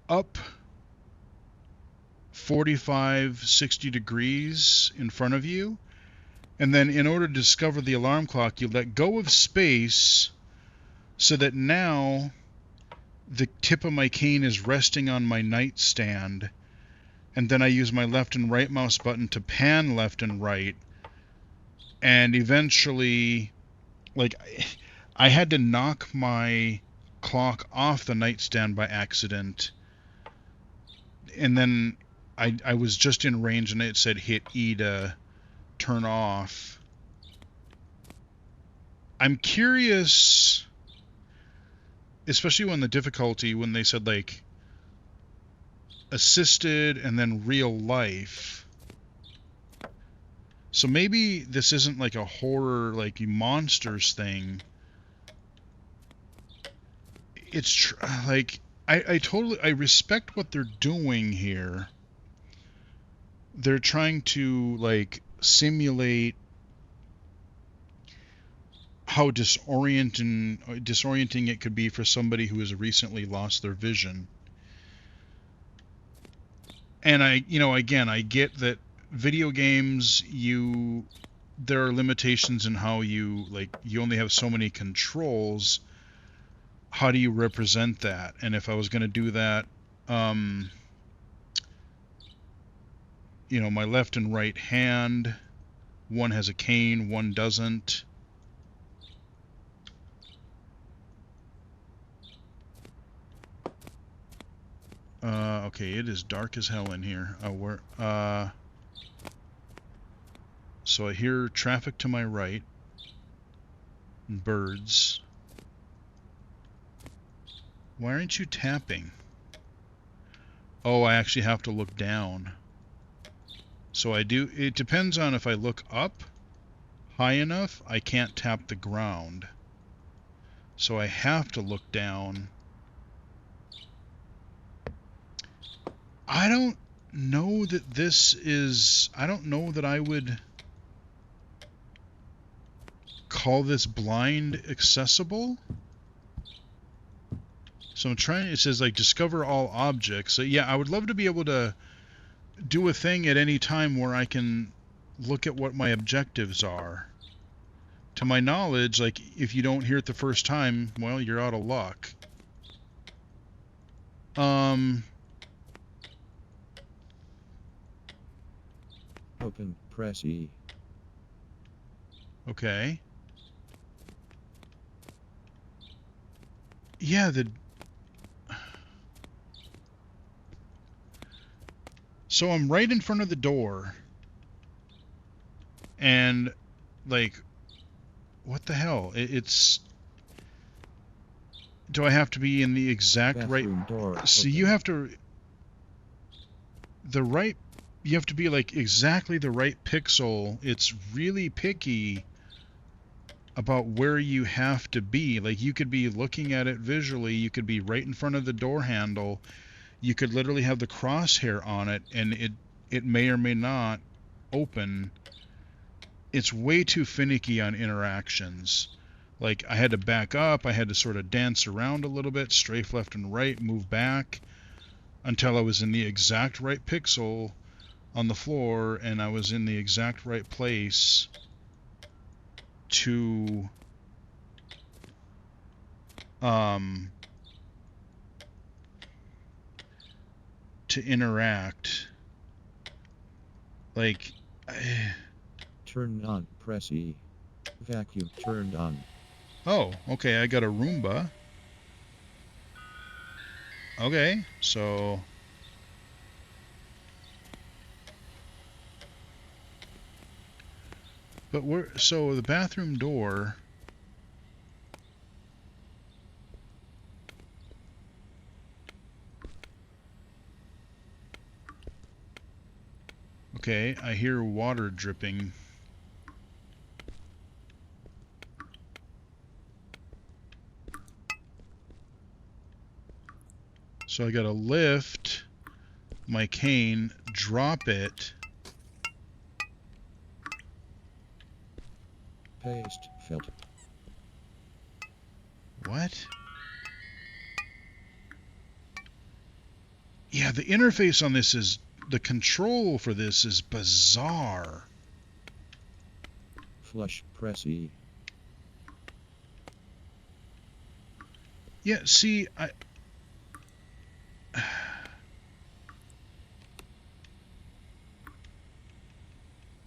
up 45, 60 degrees in front of you. And then in order to discover the alarm clock, you let go of space so that now the tip of my cane is resting on my nightstand. And then I use my left and right mouse button to pan left and right. And eventually, like, I had to knock my clock off the nightstand by accident. And then I was just in range and it said hit E to turn off. I'm curious, especially when the difficulty, when they said like assisted and then real life. So maybe this isn't like a horror, like monsters thing. It's like I respect what they're doing here. They're trying to like simulate how disorienting it could be for somebody who has recently lost their vision. And again, I get that video games, there are limitations in how you only have so many controls. How do you represent that? And if I was going to do that, my left and right hand, one has a cane, one doesn't. Okay, it is dark as hell in here. So I hear traffic to my right. And birds. Why aren't you tapping? Oh, I actually have to look down. So I do. It depends on if I look up high enough, I can't tap the ground. So I have to look down. I don't know that this is... I don't know that I would call this blind accessible. So I'm trying... It says, like, discover all objects. So yeah, I would love to be able to do a thing at any time where I can look at what my objectives are. To my knowledge, like, if you don't hear it the first time, well, you're out of luck. Open, press E. Okay. Yeah, so I'm right in front of the door. And, like, what the hell? It's... Do I have to be in the exact right... Bathroom door. So Open. you have to... The right... You have to be, like, exactly the right pixel. It's really picky about where you have to be. Like, you could be looking at it visually. You could be right in front of the door handle. You could literally have the crosshair on it, and it may or may not open. It's way too finicky on interactions. Like, I had to back up, I had to sort of dance around a little bit, strafe left and right, move back, until I was in the exact right pixel on the floor, and I was in the exact right place to um to interact. Like, Turn on, press E. Vacuum turned on. oh, okay, I got a Roomba. Okay, so but we're... So the bathroom door... Okay, I hear water dripping. So I gotta lift my cane, drop it. Paste filter. What? Yeah, the interface on this is... The control for this is bizarre. Flush, press E. Yeah, see,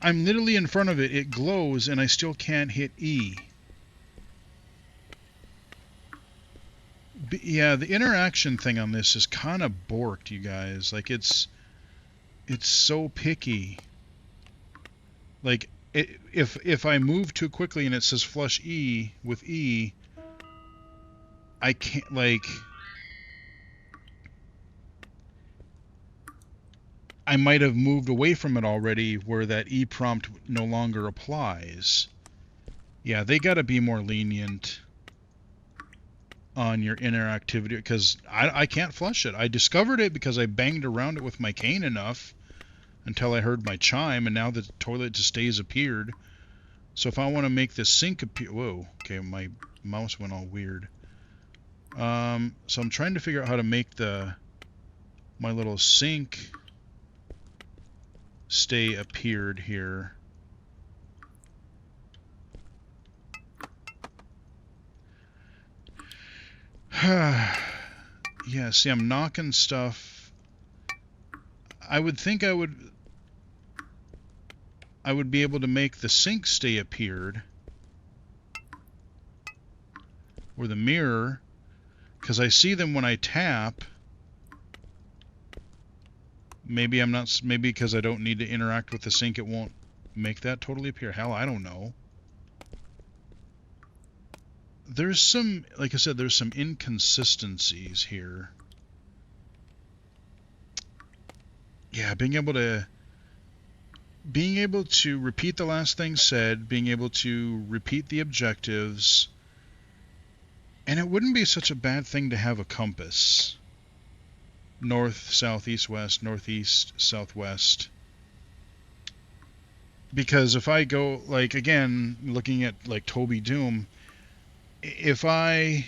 I'm literally in front of it. It glows, and I still can't hit E. Yeah, the interaction thing on this is kind of borked, you guys. Like, it's so picky. Like, if I move too quickly and it says flush E with E, I can't, like... I might have moved away from it already where that E prompt no longer applies. Yeah, they got to be more lenient on your interactivity, because I can't flush it. I discovered it because I banged around it with my cane enough until I heard my chime, and now the toilet to stays appeared. So if I want to make the sink appear... Whoa, okay, my mouse went all weird. So I'm trying to figure out how to make my little sink stay appeared here. Yeah, see, I'm knocking stuff. I would think I would be able to make the sink stay appeared, or the mirror, because I see them when I tap. Maybe I'm not... Maybe because I don't need to interact with the sink, it won't make that totally appear. Hell, I don't know. There's some... Like I said, there's some inconsistencies here. yeah, being able to repeat the last thing said, being able to repeat the objectives, and it wouldn't be such a bad thing to have a compass. North, south, east, west, northeast, southwest. Because if I go, like, again, looking at, like, Toby Doom, if I...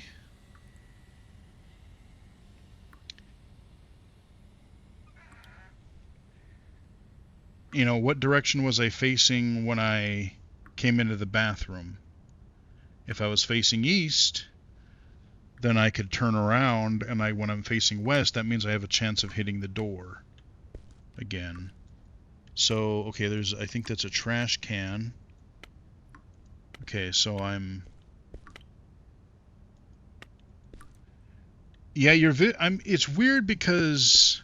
You know, what direction was I facing when I came into the bathroom? If I was facing east, then I could turn around, and when I'm facing west, that means I have a chance of hitting the door again. So, okay, I think that's a trash can. Okay, so yeah, it's weird because,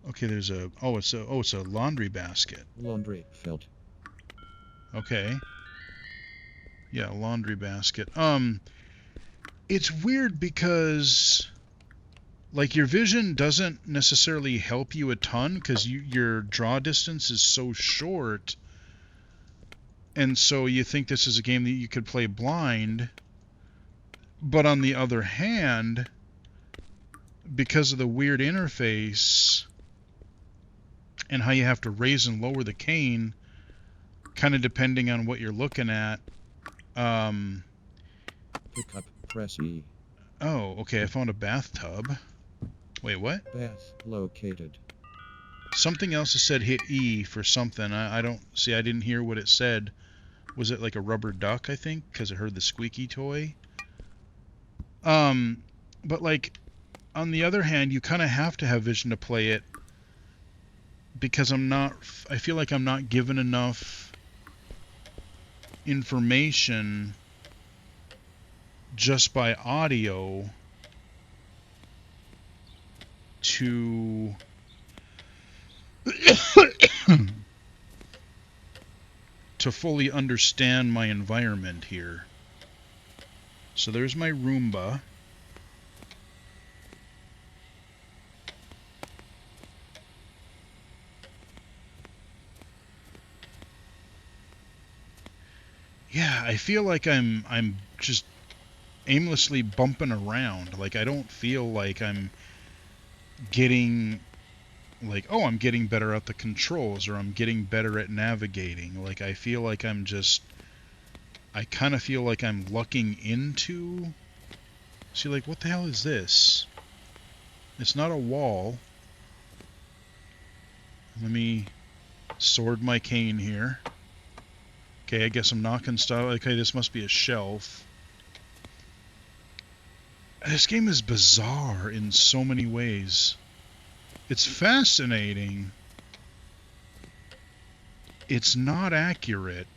okay, it's a laundry basket. Laundry felt. Okay. Yeah, laundry basket. It's weird because, like, your vision doesn't necessarily help you a ton because your draw distance is so short, and so you think this is a game that you could play blind. But on the other hand, because of the weird interface and how you have to raise and lower the cane, kind of depending on what you're looking at. Pick up, press E. Oh, okay, I found a bathtub. Wait, what? Bath located. Something else has said hit E for something. I don't see. I didn't hear what it said. Was it like a rubber duck, I think? Because I heard the squeaky toy. But, like, on the other hand, you kind of have to have vision to play it because I feel like I'm not given enough information just by audio to to fully understand my environment here. So there's my Roomba. Yeah, I feel like I'm just aimlessly bumping around. Like, I don't feel like I'm getting, like, oh, I'm getting better at the controls, or I'm getting better at navigating. Like, I feel like I kind of feel like I'm lucking into... See, like, what the hell is this? It's not a wall. Let me sword my cane here. Okay, I guess I'm knocking stuff. Okay, this must be a shelf. This game is bizarre in so many ways. It's fascinating. It's not accurate.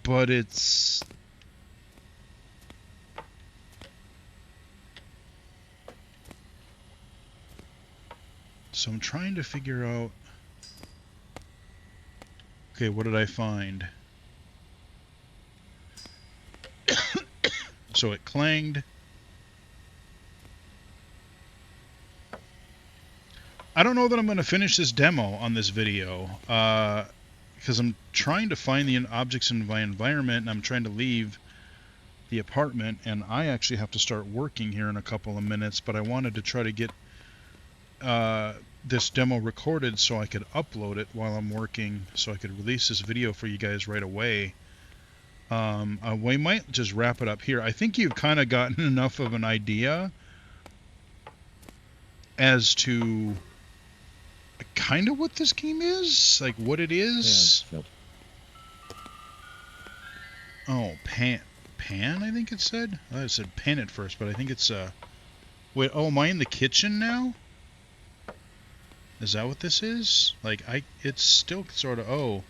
But it's... So I'm trying to figure out... Okay, what did I find? So it clanged. I don't know that I'm going to finish this demo on this video, because I'm trying to find the objects in my environment, and I'm trying to leave the apartment, and I actually have to start working here in a couple of minutes, but I wanted to try to get this demo recorded so I could upload it while I'm working, so I could release this video for you guys right away. We might just wrap it up here. I think you've kind of gotten enough of an idea as to kind of what this game is, like what it is. Oh, pan, I think it said. I said pan at first, but I think it's wait, oh, am I in the kitchen now? Is that what this is? Like, it's still sort of, oh.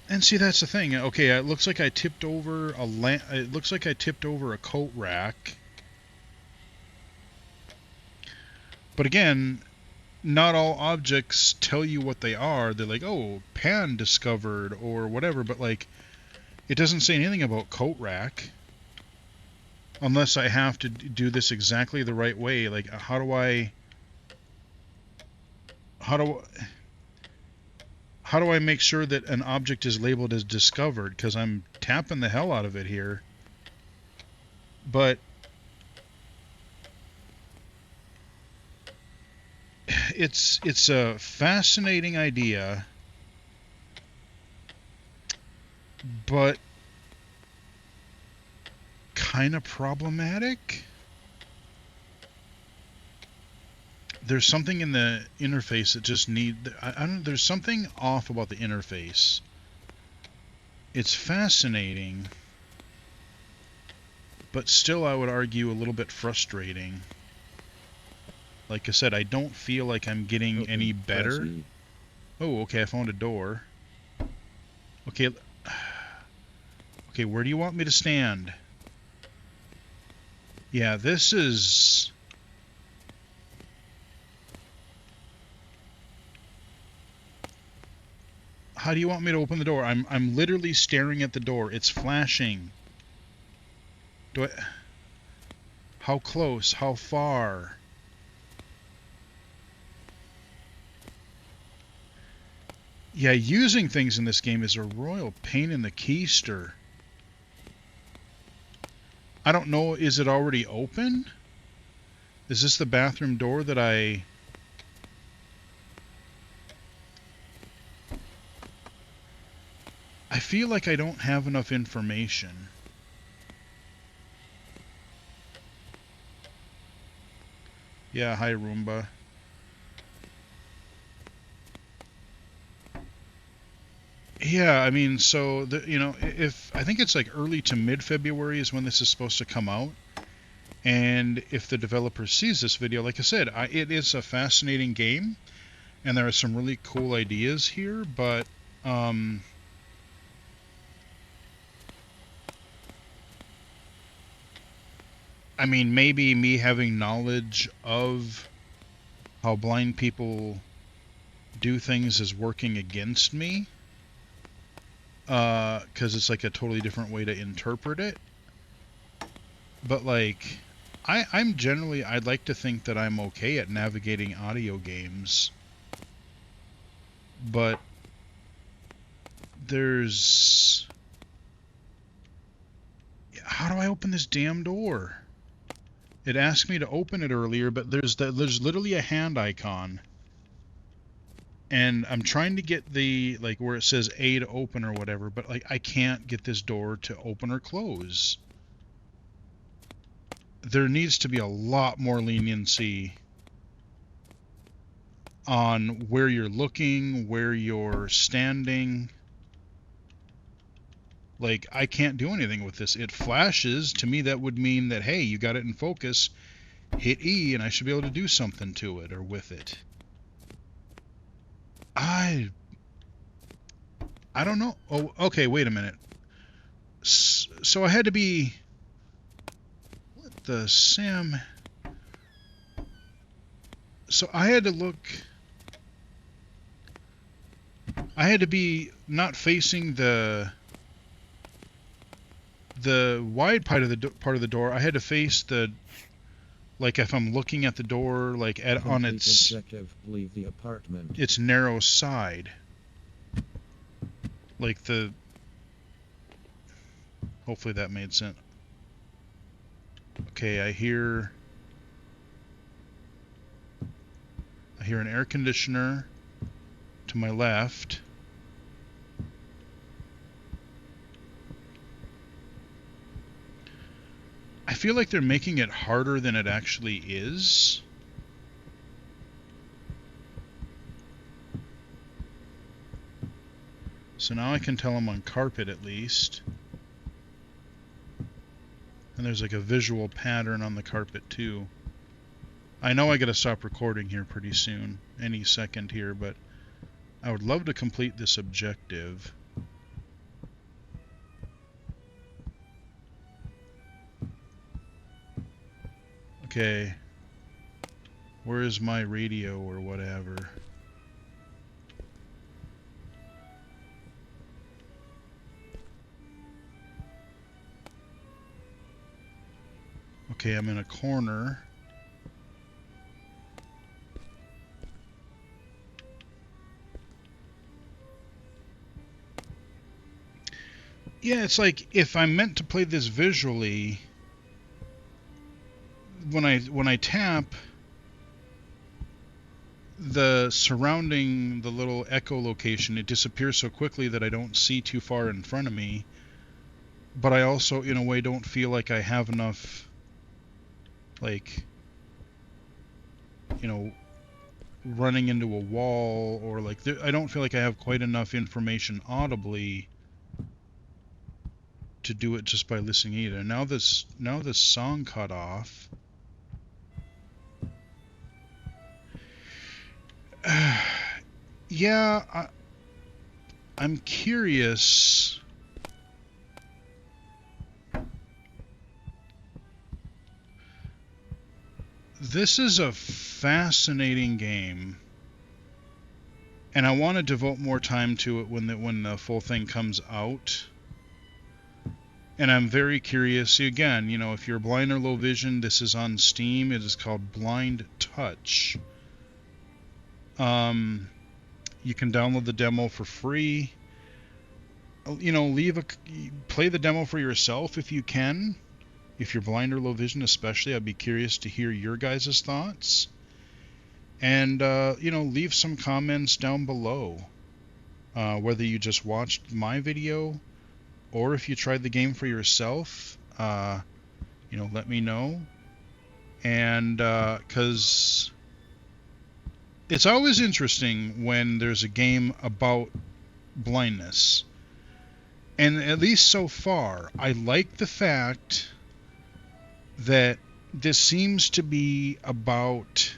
And see, that's the thing. Okay, it looks like I tipped over it looks like I tipped over a coat rack. But again, not all objects tell you what they are. They're like, oh, pan discovered or whatever, but like, it doesn't say anything about coat rack. Unless I have to do this exactly the right way. Like, how do I... how do how do I make sure that an object is labeled as discovered? Because I'm tapping the hell out of it here. But it's a fascinating idea, but kind of problematic. There's something in the interface that just I don't. There's something off about the interface. It's fascinating, but still, I would argue a little bit frustrating. Like I said, I don't feel like I'm getting any better. Oh, okay, I found a door. Okay, okay, where do you want me to stand? Yeah, this is... How do you want me to open the door? I'm literally staring at the door. It's flashing. Do I... How close? How far? Yeah, using things in this game is a royal pain in the keister. I don't know, is it already open? Is this the bathroom door that I feel like I don't have enough information. Yeah, hi Roomba. Yeah, I mean, so if I think it's like early to mid-February is when this is supposed to come out, and if the developer sees this video, like I said, it is a fascinating game, and there are some really cool ideas here, but I mean, maybe me having knowledge of how blind people do things is working against me, because it's like a totally different way to interpret it. But like, I'm generally, I'd like to think that I'm okay at navigating audio games, but there's... How do I open this damn door? It asked me to open it earlier, but there's literally a hand icon. And I'm trying to get the, like, where it says A to open or whatever, but like I can't get this door to open or close. There needs to be a lot more leniency on where you're looking, where you're standing. Like, I can't do anything with this. It flashes. To me, that would mean that, hey, you got it in focus. Hit E, and I should be able to do something to it or with it. I don't know. Oh, okay, wait a minute. So I had to be... What the Sam... So I had to look... I had to be not facing the wide part of the door. I had to face the, like, if I'm looking at the door, like on its objective, leave the apartment. Its narrow side, like the... Hopefully that made sense. Okay, I hear an air conditioner to my left. I feel like they're making it harder than it actually is. So now I can tell I'm on carpet at least. And there's like a visual pattern on the carpet too. I know I gotta stop recording here pretty soon, any second here, but I would love to complete this objective. Okay. Where is my radio or whatever? Okay, I'm in a corner. Yeah, it's like if I'm meant to play this visually, when I tap, the surrounding the little echo location, it disappears so quickly that I don't see too far in front of me. But I also, in a way, don't feel like I have enough, like, you know, running into a wall, or like I don't feel like I have quite enough information audibly to do it just by listening either. Now this song cut off. Yeah, I'm curious. This is a fascinating game, and I want to devote more time to it when the full thing comes out. And I'm very curious. Again, if you're blind or low vision, this is on Steam. It is called Blind Touch. You can download the demo for free. Play the demo for yourself if you can. If you're blind or low vision, especially, I'd be curious to hear your guys' thoughts. And leave some comments down below. Whether you just watched my video or if you tried the game for yourself, let me know. And because it's always interesting when there's a game about blindness. And at least so far, I like the fact that this seems to be about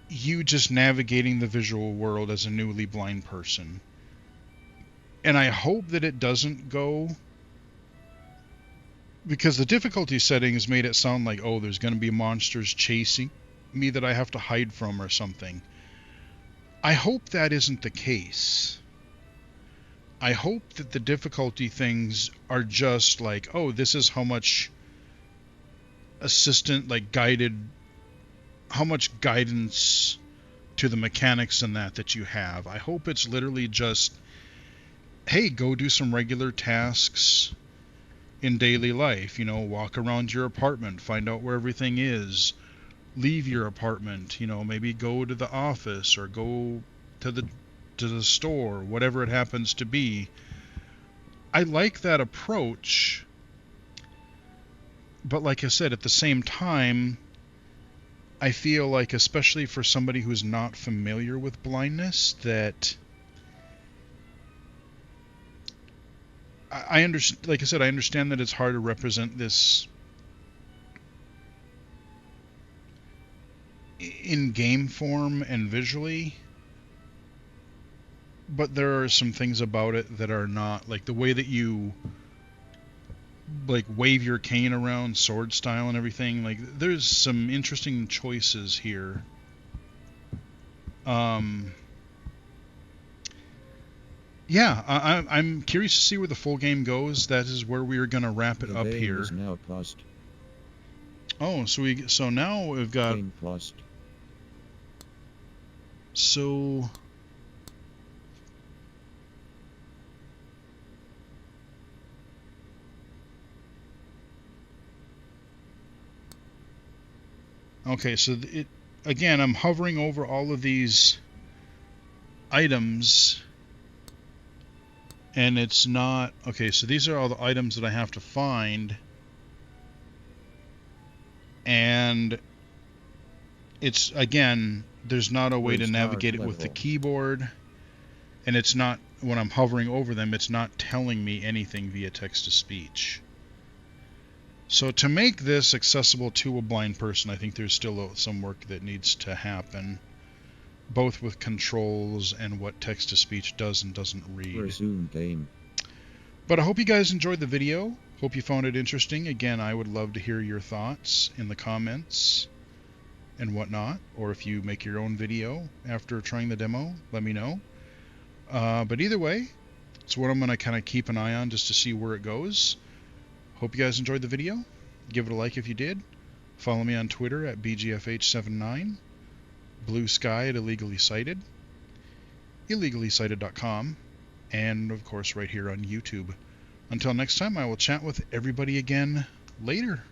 you just navigating the visual world as a newly blind person. And I hope that it doesn't go, because the difficulty settings made it sound like, oh, there's going to be monsters chasing me that I have to hide from or something. I hope that isn't the case. I hope that the difficulty things are just like, oh, this is how much how much guidance to the mechanics and that you have. I hope it's literally just, hey, go do some regular tasks in daily life. Walk around your apartment, find out where everything is, leave your apartment, maybe go to the office or go to the store, whatever it happens to be. I like that approach, but like I said, at the same time, I feel like, especially for somebody who's not familiar with blindness, that I understand. Like I said, I understand that it's hard to represent this in game form and visually, but there are some things about it that are not, like the way that you like wave your cane around sword style and everything. Like, there's some interesting choices here. Yeah, I'm curious to see where the full game goes. That is where we are going to wrap it The up game here. is now paused. Oh, so now we've got. Game paused. So. Okay, so again, I'm hovering over all of these items, and it's not. Okay, so these are all the items that I have to find, and it's, again, there's not a way to navigate it with the keyboard, and it's not, when I'm hovering over them, it's not telling me anything via text-to-speech. So to make this accessible to a blind person, I think there's still some work that needs to happen, both with controls and what text-to-speech does and doesn't read. Resume game. But I hope you guys enjoyed the video. Hope you found it interesting. Again, I would love to hear your thoughts in the comments and whatnot, or if you make your own video after trying the demo, let me know. But either way, it's what I'm going to kind of keep an eye on just to see where it goes. Hope you guys enjoyed the video. Give it a like if you did. Follow me on Twitter at BGFH79. Blue Sky at Illegally Cited. IllegallyCited.com. and of course right here on YouTube. Until next time, I will chat with everybody again later.